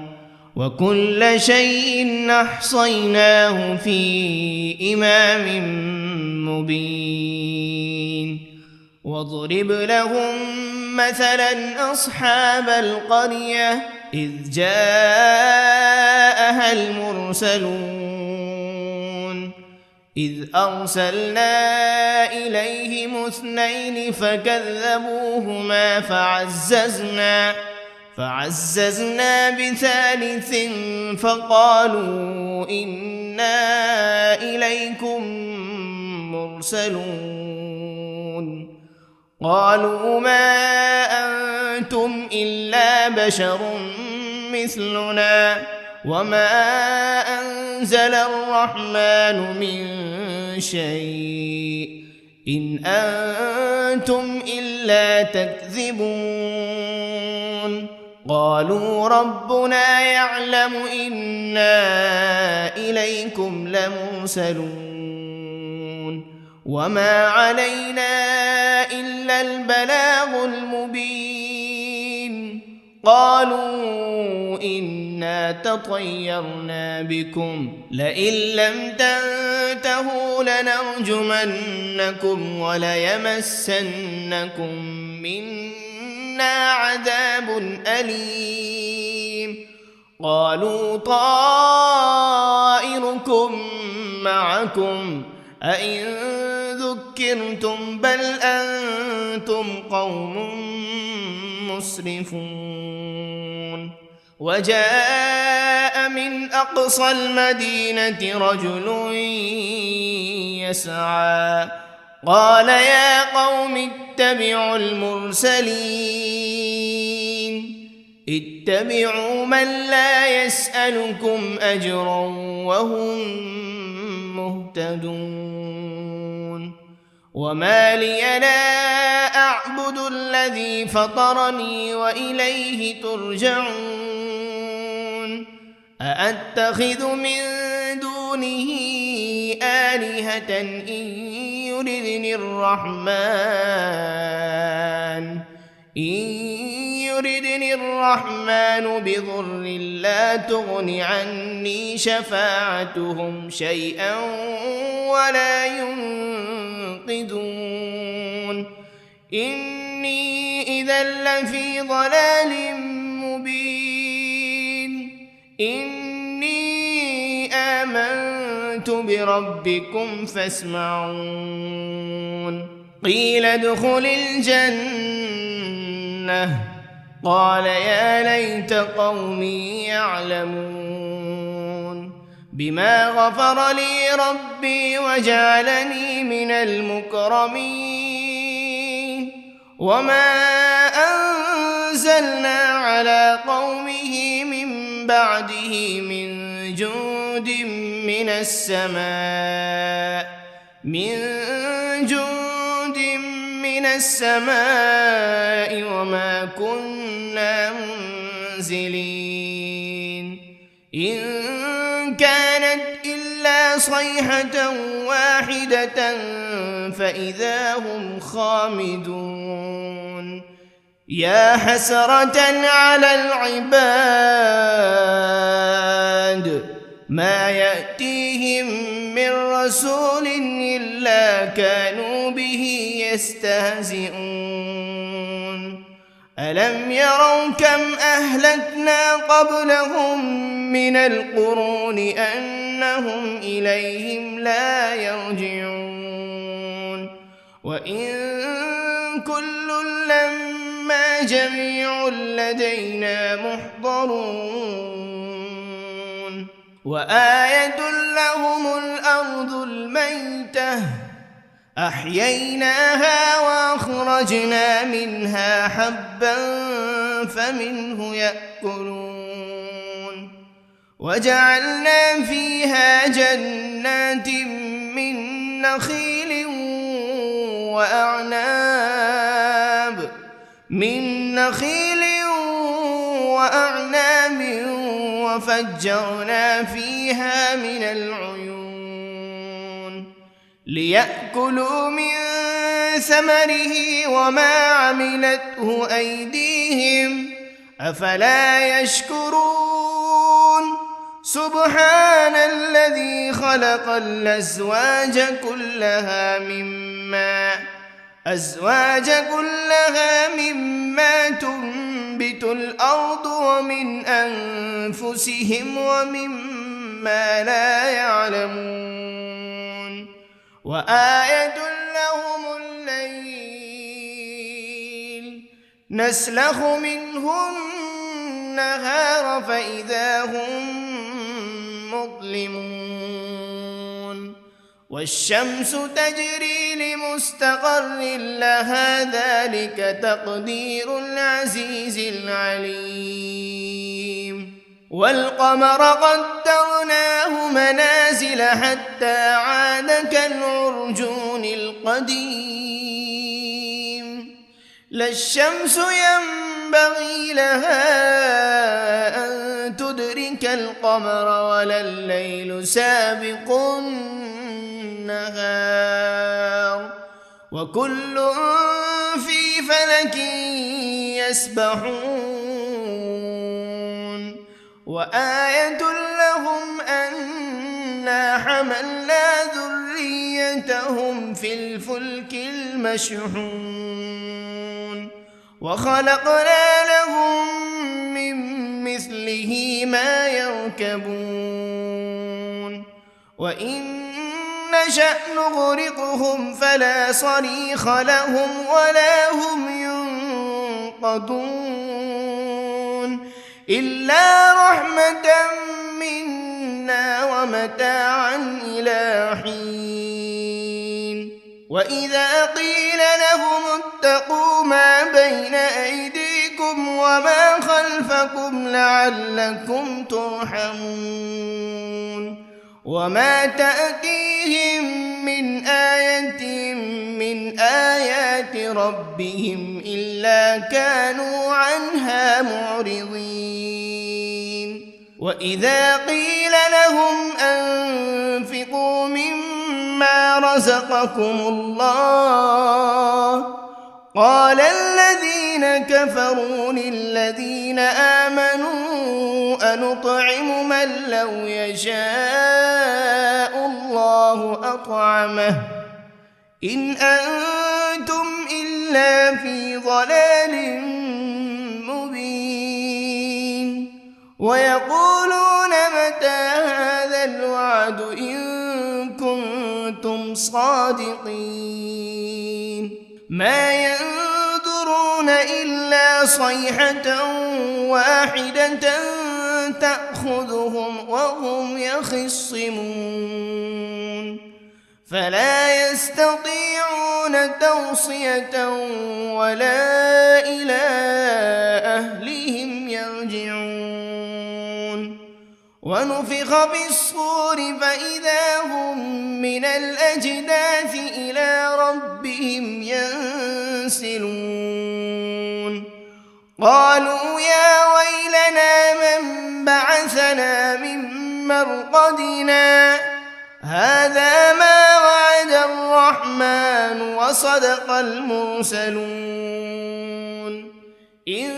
وكل شيء أحصيناه في إمام مبين واضرب لهم مثلا أصحاب القرية إذ جاءها المرسلون إذ أرسلنا إليهم 2 فكذبوهما فعززنا بثالث فقالوا إنا إليكم مرسلون قالوا ما أنتم إلا بشر مثلنا وما أنزل الرحمن من شيء إن أنتم إلا تكذبون قالوا ربنا يعلم إنا إليكم لمرسلون وما علينا إلا البلاغ المبين قالوا إنا تطيرنا بكم لئن لم تنتهوا لنرجمنكم وليمسنكم منا عذاب أليم قالوا طائركم معكم أئن ذكرتم بل أنتم قوم مسرفون وجاء من أقصى المدينة رجل يسعى قال يا قوم اتبعوا المرسلين اتبعوا من لا يسألكم أجرا وهم مهتدون وما لي لا أعبد الذي فطرني وإليه ترجعون أأتخذ من دونه آلهة إن يردني الرحمن بضر لا تغن عني شفاعتهم شيئا ولا ينقذون إني إذا لفي ضلال مبين إني آمنت بربكم فاسمعون قيل ادخل الجنة قال يا ليت قومي يعلمون بما غفر لي ربي وجعلني من المكرمين وما أنزلنا على قومه من بعده من جند من السماء وما كنا منزلين إن كانت إلا صيحة واحدة فإذا هم خامدون يا حسرة على العباد ما يأتيهم من رسول إلا كانوا به يستهزئون ألم يروا كم أهلكنا قبلهم من القرون أنهم إليهم لا يرجعون وإن كل لما جميع لدينا محضرون وآية لهم الأرض الميتة أحييناها وأخرجنا منها حبا فمنه يأكلون وجعلنا فيها جنات من نخيل وأعناب وفجرنا فيها من العيون ليأكلوا من ثمره وما عملته أيديهم أفلا يشكرون سبحان الذي خلق الأزواج كلها مما تنبت الأرض ومن أنفسهم ومما لا يعلمون وآية لهم الليل نسلخ منه النهار فإذا هم مظلمون والشمس تجري لمستقر لها ذلك تقدير العزيز العليم والقمر قدرناه منازل حتى عاد كالعرجون القديم لا الشمس ينبغي لها أن تدرك القمر ولا الليل سابق النهار وكل في فلك يسبحون وآية لهم أنا حملنا ذريتهم في الفلك المشحون وخلقنا لهم من مثله ما يركبون وإن نشأ نغرقهم فلا صريخ لهم ولا هم ينقذون إلا رحمة منا ومتاعا إلى حين وإذا قيل لهم اتقوا ما بين أيديكم وما خلفكم لعلكم ترحمون وما تأتيهم من آية من آيات ربهم إلا كانوا عنها معرضين وإذا قيل لهم أنفقوا مما رزقكم الله قال الذين كفروا للذين آمنوا أنطعم من لو يشاء الله أطعمه إن أنتم إلا في ضلال مبين ويقولون متى هذا الوعد إن كنتم صادقين ما ينظرون إلا صيحة واحدة تأخذهم وهم يخصمون فلا يستطيعون توصية ولا إلى أهلهم يرجعون ونفخ بالصور فإذا هم من الأجداث إلى ربهم ينسلون قالوا يا ويلنا من بعثنا من مرقدنا هذا ما وعد الرحمن وصدق المرسلون إن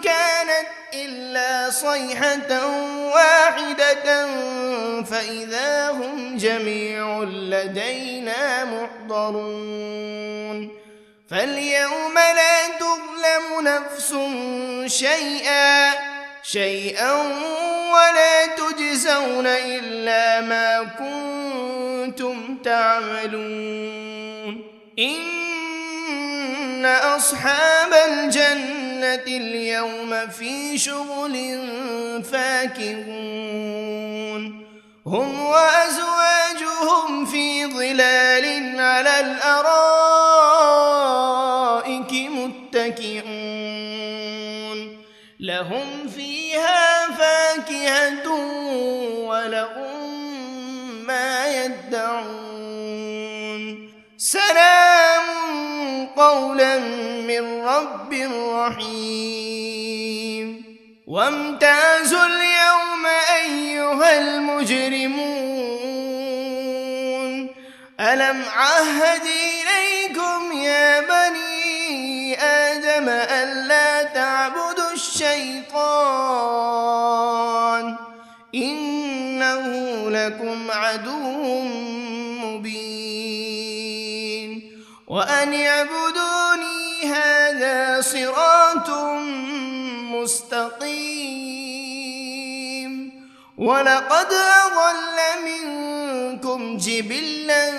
كانت إلا صيحة واحدة فإذا هم جميع لدينا محضرون فاليوم لا تظلم نفس شيئا ولا تجزون إلا ما كنتم تعملون إن أصحاب الجنة اليوم في شغل فاكهون هم وأزواجهم في ظلال على الأرائك متكئون لهم فيها فاكهة ولهم ما يدعون سلام قولا من رب رحيم وامتازوا اليوم أيها المجرمون ألم عهد إليكم يا بني آدم ألا تعبدوا الشيطان إنه لكم عدو مبين وأن اعبدوني هذا صراط مستقيم ولقد أضل منكم جبلا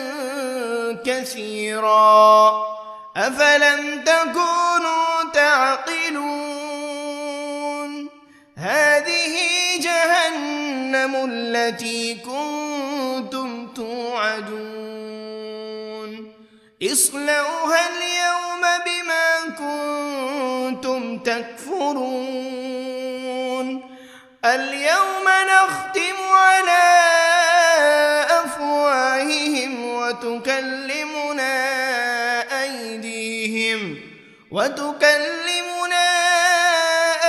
كثيرا أفلم تكونوا تعقلون هذه جهنم التي كنتم توعدون اصلوها اليوم بما كنتم تكفرون اليوم نختم على أفواههم وتكلمنا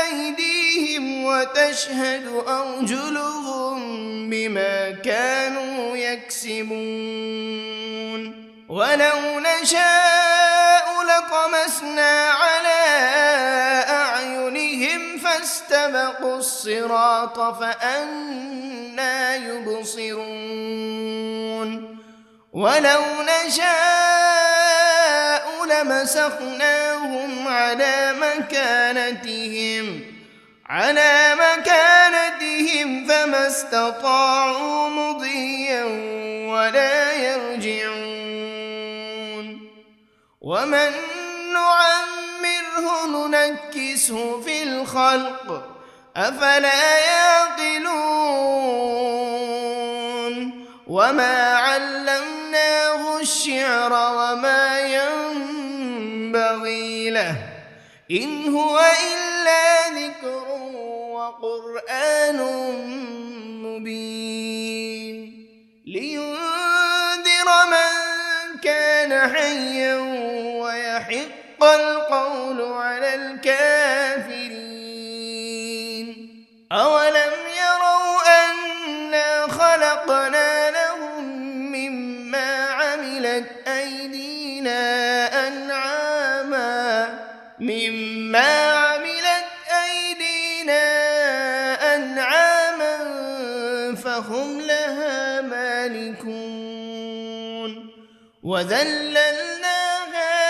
أيديهم وتشهد أرجلهم بما كانوا يكسبون ولو نشاء لطمسنا على أعينهم فاستبقوا الصراط فأنى يبصرون ولو نشاء لمسخناهم على مكانتهم فما استطاعوا مضيا ولا يرجعون ومن نعمره ننكسه في الخلق أفلا يعقلون وما علمناه الشعر وما ينبغي له إن هو إلا ذكر وقرآن مبين لينذر من كان حيا ويحق القول على الكافرين أولم يروا أنا خلقنا لهم مما عملت أيدينا أنعاما فهم لها مالكون وذللناها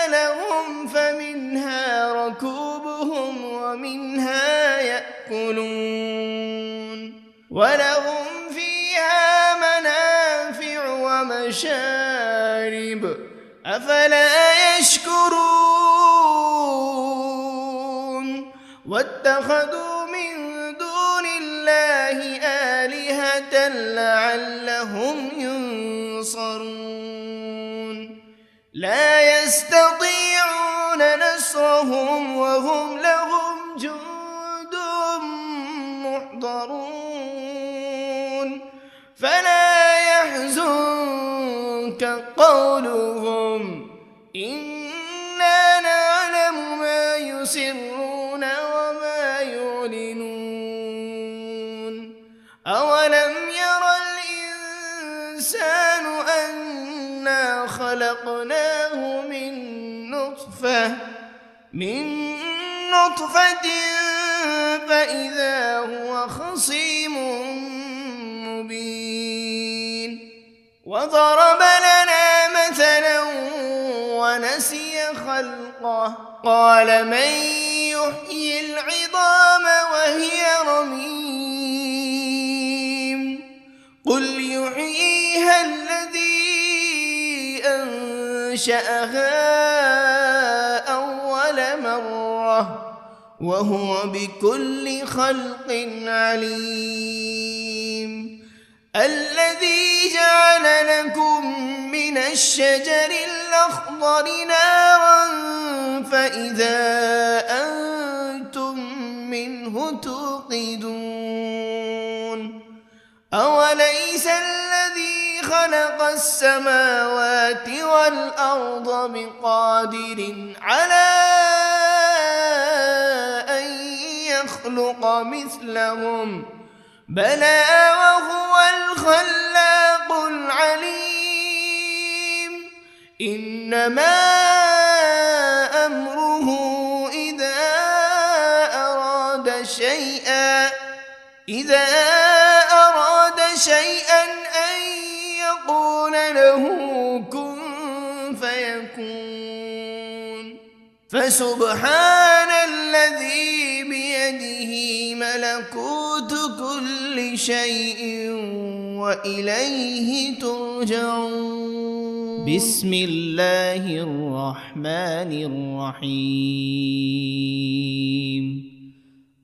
لهم فمنها ركوبهم ومنها يأكلون ولهم فيها منافع ومشارب أفلا يشكرون واتخذوا من دون الله آلهة لعلهم ينصرون لا يستطيعون نصرهم وهم لهم جند محضرون فلا يحزنك قولهم إنا نعلم ما يسرون وما يعلنون أولم ير الإنسان أنا خلقناه من نطفة فإذا هو خصيم مبين وضرب لنا مثلا ونسي خلقه قال من يحيي العظام وهي رميم قل يحييها الذي أنشأها أول مرة وهو بكل خلق عليم الذي جعل لكم من الشجر الأخضر نارا فإذا أنتم منه توقدون أوليس الذي خلق السماوات والأرض بقادر على أن يخلق مثلهم بلى وهو الخلاق العليم إنما أمره إذا أراد شيئا أن يقول له كن فيكون فسبحان الذي بيده ملكوت كل شيء وإليه ترجعون بسم الله الرحمن الرحيم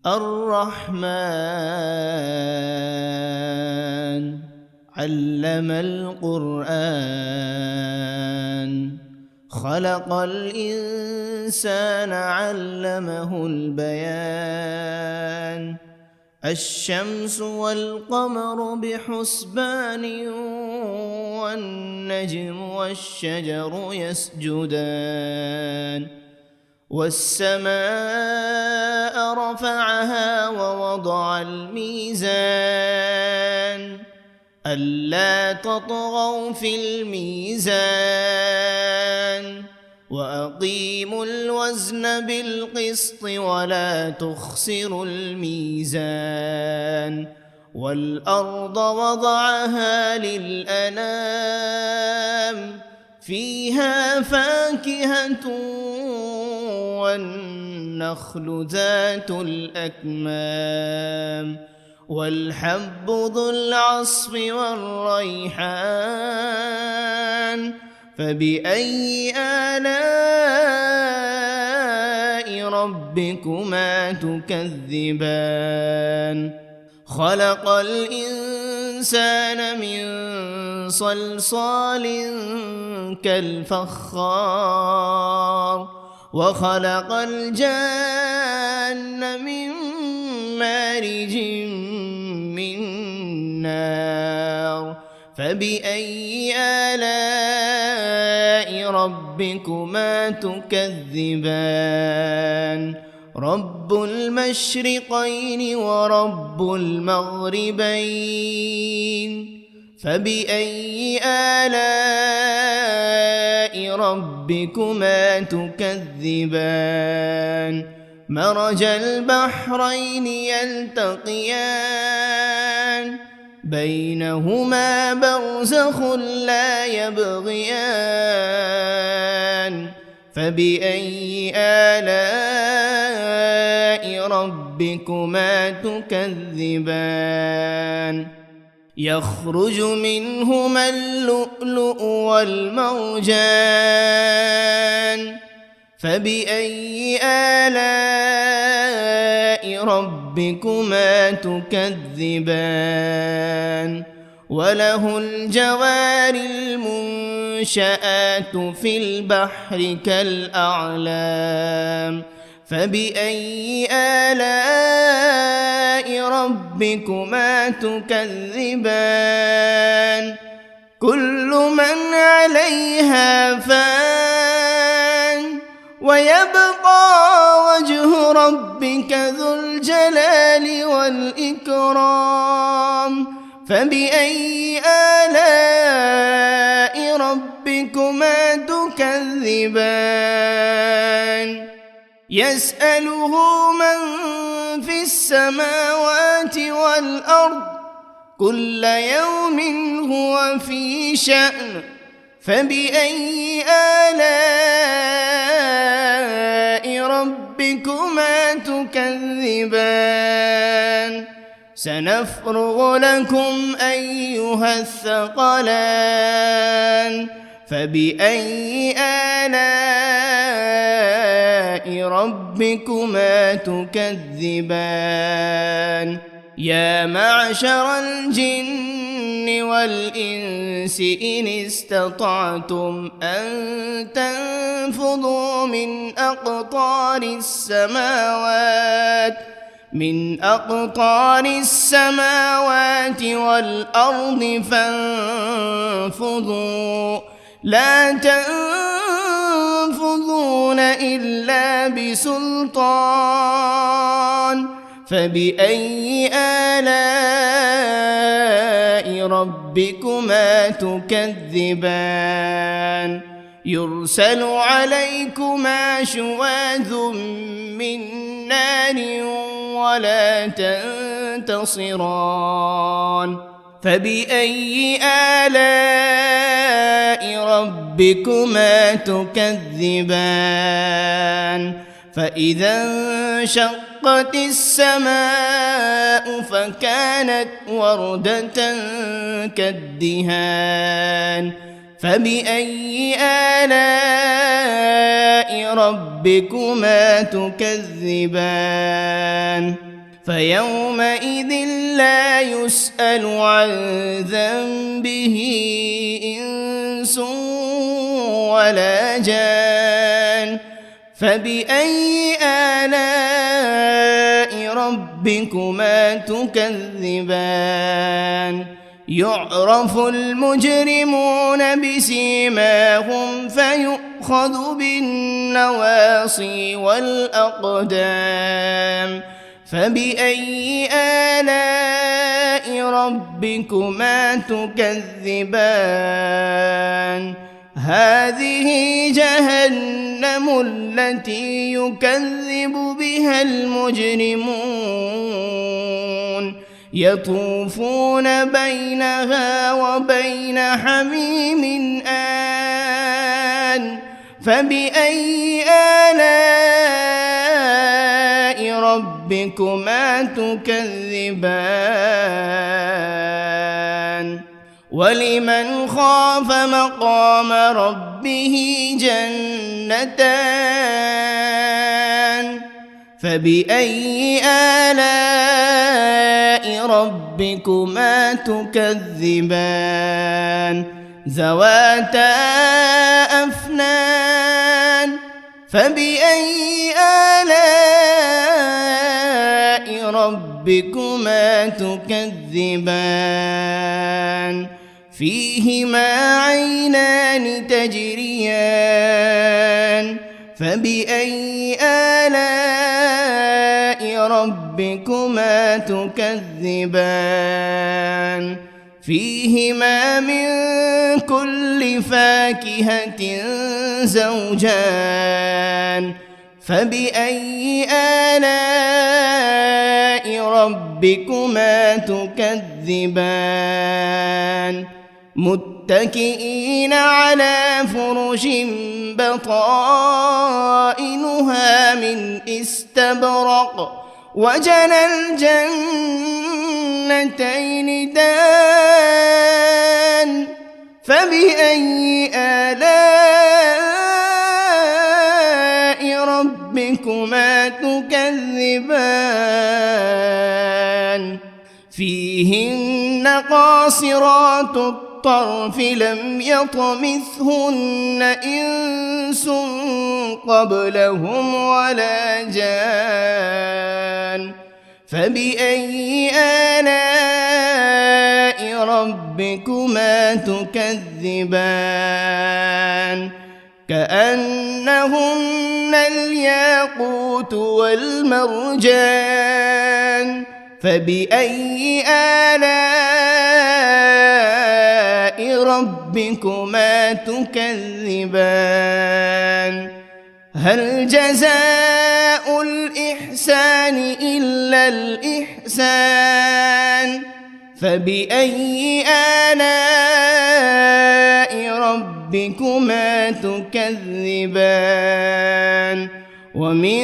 الرحمن علم القرآن خلق الإنسان علمه البيان الشمس والقمر بحسبان والنجم والشجر يسجدان والسماء رفعها ووضع الميزان ألا تطغوا في الميزان وأقيموا الوزن بالقسط ولا تخسروا الميزان والأرض وضعها للأنام فيها فاكهة والنخل ذات الأكمام والحب ذو العصف والريحان فبأي آلاء ربكما تكذبان خلق الإنسان من صلصال كالفخار وخلق الجان من مارج من نار فبأي آلاء ربكما تكذبان رب المشرقين ورب المغربين فبأي آلاء ربكما تكذبان مرج البحرين يلتقيان بينهما برزخ لا يبغيان فبأي آلاء ربكما تكذبان يخرج منهما اللؤلؤ والمرجان فبأي آلاء ربكما تكذبان وله الجوار المنشآت في البحر كالأعلام فبأي آلاء ربكما تكذبان كل من عليها فان ويبقى وجه ربك ذو الجلال والإكرام فبأي آلاء ربكما تكذبان يسأله من في السماوات والأرض كل يوم هو في شأن فبأي آلاء ربكما تكذبان سنفرغ لكم أيها الثقلان فبأي آلاء ربكما تكذبان يا معشر الجن والإنس إن استطعتم أن تنفذوا من أقطار السماوات والأرض فانفذوا لا تنفذون إلا بسلطان فبأي آلاء ربكما تكذبان يرسل عليكما شواذ من نار ولا تنتصران فبأي آلاء ربكما تكذبان فإذا انشقت السماء فكانت وردة كالدهان فبأي آلاء ربكما تكذبان فيومئذ لا يسأل عن ذنبه إنس ولا جان فبأي آلاء ربكما تكذبان يعرف المجرمون بسيماهم فيؤخذ بالنواصي والأقدام فبأي آلاء ربكما تكذبان هذه جهنم التي يكذب بها المجرمون يطوفون بينها وبين حميم آن فبأي آلاء ربكما تكذبان ولمن خاف مقام ربه جنتان فبأي آلاء ربكما تكذبان ذواتا أفنان فبأي آلاء ربكما تكذبان فيهما عينان تجريان فبأي آلاء ربكما تكذبان فيهما من كل فاكهة زوجان فبأي آلاء ربكما تكذبان متكئين على فرش بطائنها من استبرق وجنى الجنتين دان فبأي آلاء ربكما تكذبان فيهن قاصرات الطرف لم يطمثهن إنس قبلهم ولا جان فبأي آلاء ربكما تكذبان كأنهن الياقوت والمرجان فبأي آلاء ربكما تكذبان هل جزاء الإحسان إلا الإحسان فبأي آلاء ربكما تكذبان ومن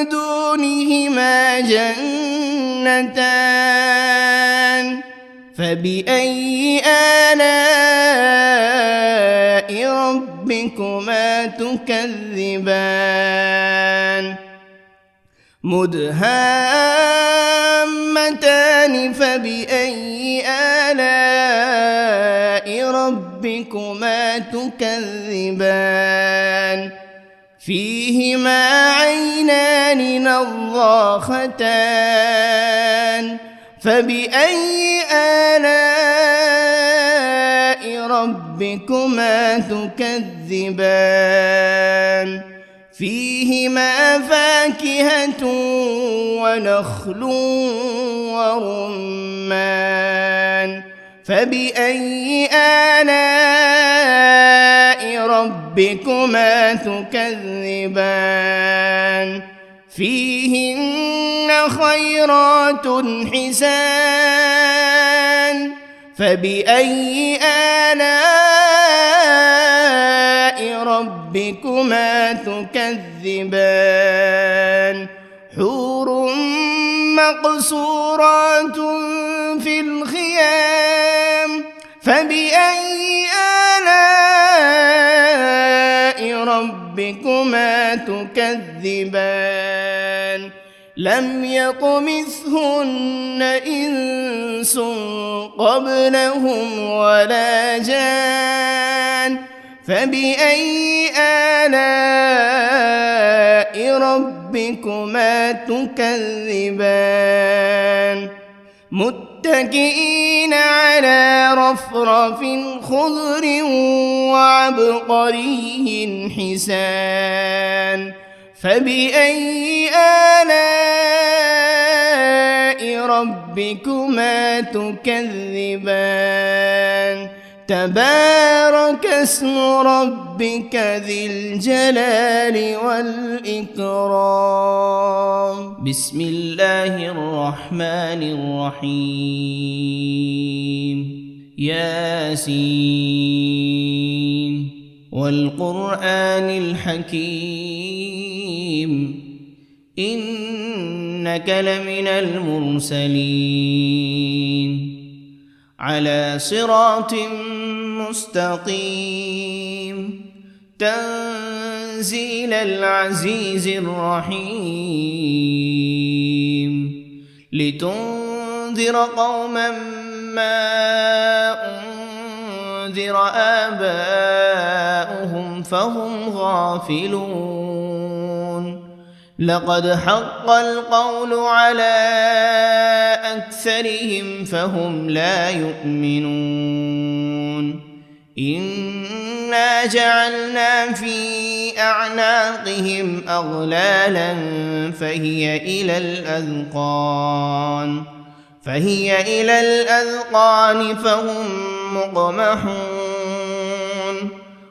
دونهما جنتان فبأي آلاء ربكما تكذبان مدهامتان فبأي آلاء ربكما تكذبان فيهما عينان نضاختان فبأي آلاء ربكما تكذبان فيهما فاكهة ونخل ورمان فبأي آلاء ربكما تكذبان فيهن خيرات حسان فبأي آلاء ربكما تكذبان حور مقصورات في الخيام فبأي آلاء ربكما تكذبان لم يطمثهن إنس قبلهم ولا جان فبأي آلاء ربكما تكذبان متكئين على رفرف خضر وعبقري حسان فبأي آلاء ربكما تكذبان تبارك اسم ربك ذي الجلال والإكرام. بسم الله الرحمن الرحيم. ياسين والقرآن الحكيم إنك لمن المرسلين على صراط مستقيم تنزيل العزيز الرحيم لتنذر قوما ما أنذر آباؤهم فهم غافلون لقد حق القول على أكثرهم فهم لا يؤمنون إنا جعلنا في أعناقهم أغلالا فهي إلى الأذقان فهم مقمحون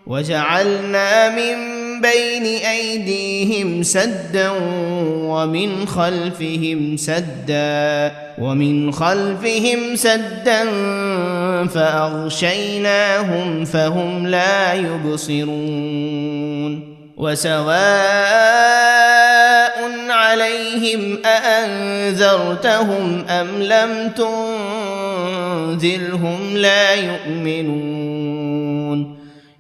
وجعلنا من بين أيديهم سدا ومن خلفهم سدا فأغشيناهم فهم لا يبصرون وسواء عليهم أأنذرتهم أم لم تنذرهم لا يؤمنون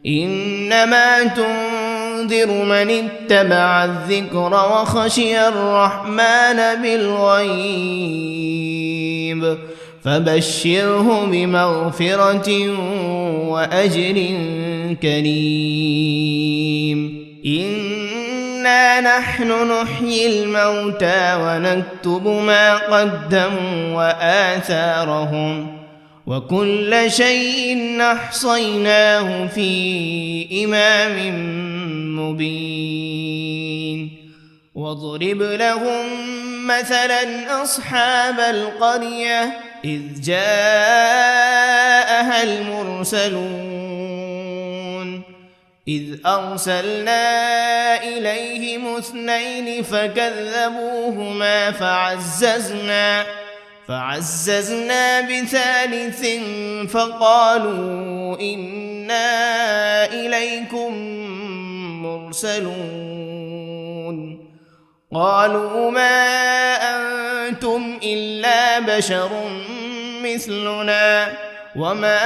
إنما تنذر من اتبع الذكر وخشي الرحمن بالغيب فبشره بمغفرة وأجر كريم. إنا نحن نحيي الموتى ونكتب ما قدموا وآثارهم وكل شيء أحصيناه في إمام مبين. واضرب لهم مثلا أصحاب القرية إذ جاءها المرسلون إذ أرسلنا إليهم 2 فكذبوهما فعززنا بثالث فقالوا إنا إليكم مرسلون قالوا ما أنتم إلا بشر مثلنا وما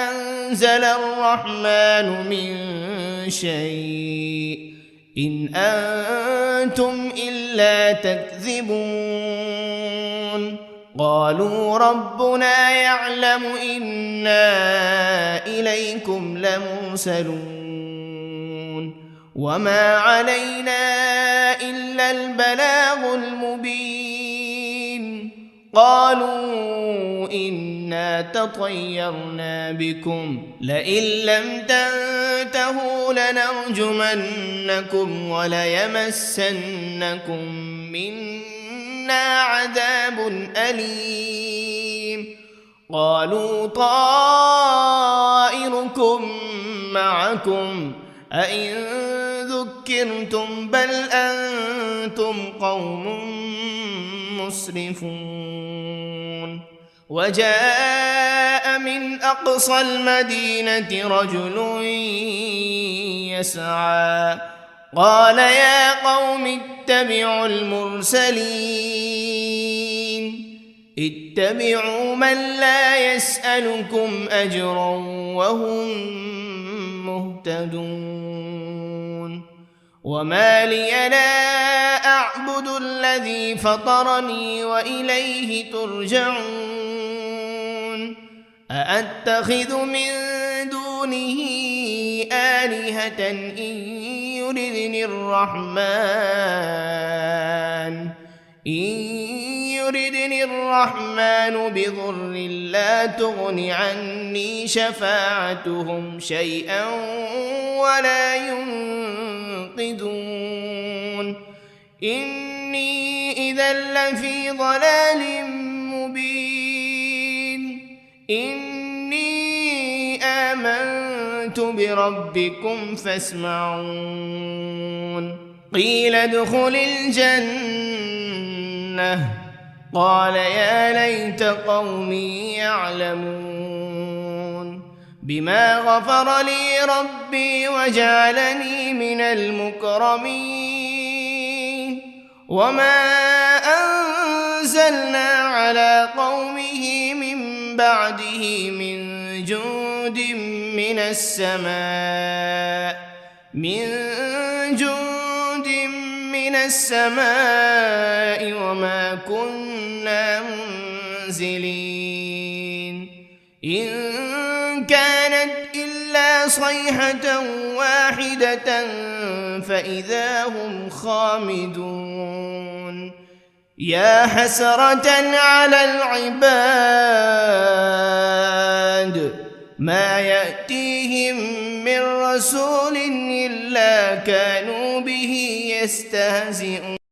أنزل الرحمن من شيء إن أنتم إلا تكذبون قالوا ربنا يعلم إنا إليكم لمرسلون وما علينا إلا البلاغ المبين. قالوا إنا تطيرنا بكم لئن لم تنتهوا لنرجمنكم وليمسنكم منا عذاب أليم. قالوا طائركم معكم أئن ذكرتم بل أنتم قوم مسرفون. وجاء من أقصى المدينة رجل يسعى قال يا قوم اتبعوا المرسلين اتبعوا من لا يسألكم أجرا وهم مهتدون. وما لي لا أعبد الذي فطرني وإليه ترجعون. أأتخذ من دونه آلهة إن يردني الرحمن بضر لا تغن عني شفاعتهم شيئا ولا ينقذون. إني إذا لفي ضلال إني آمنت بربكم فاسمعون قيل ادخل الجنة قال يا ليت قومي يعلمون بما غفر لي ربي وجعلني من المكرمين وما أنزلنا على قومه من بعده من جند من السماء وما كنا منزلين إن كانت إلا صيحة واحدة فإذا هم خامدون يا حسرة على العباد ما يأتيهم من رسول إلا كانوا به يستهزئون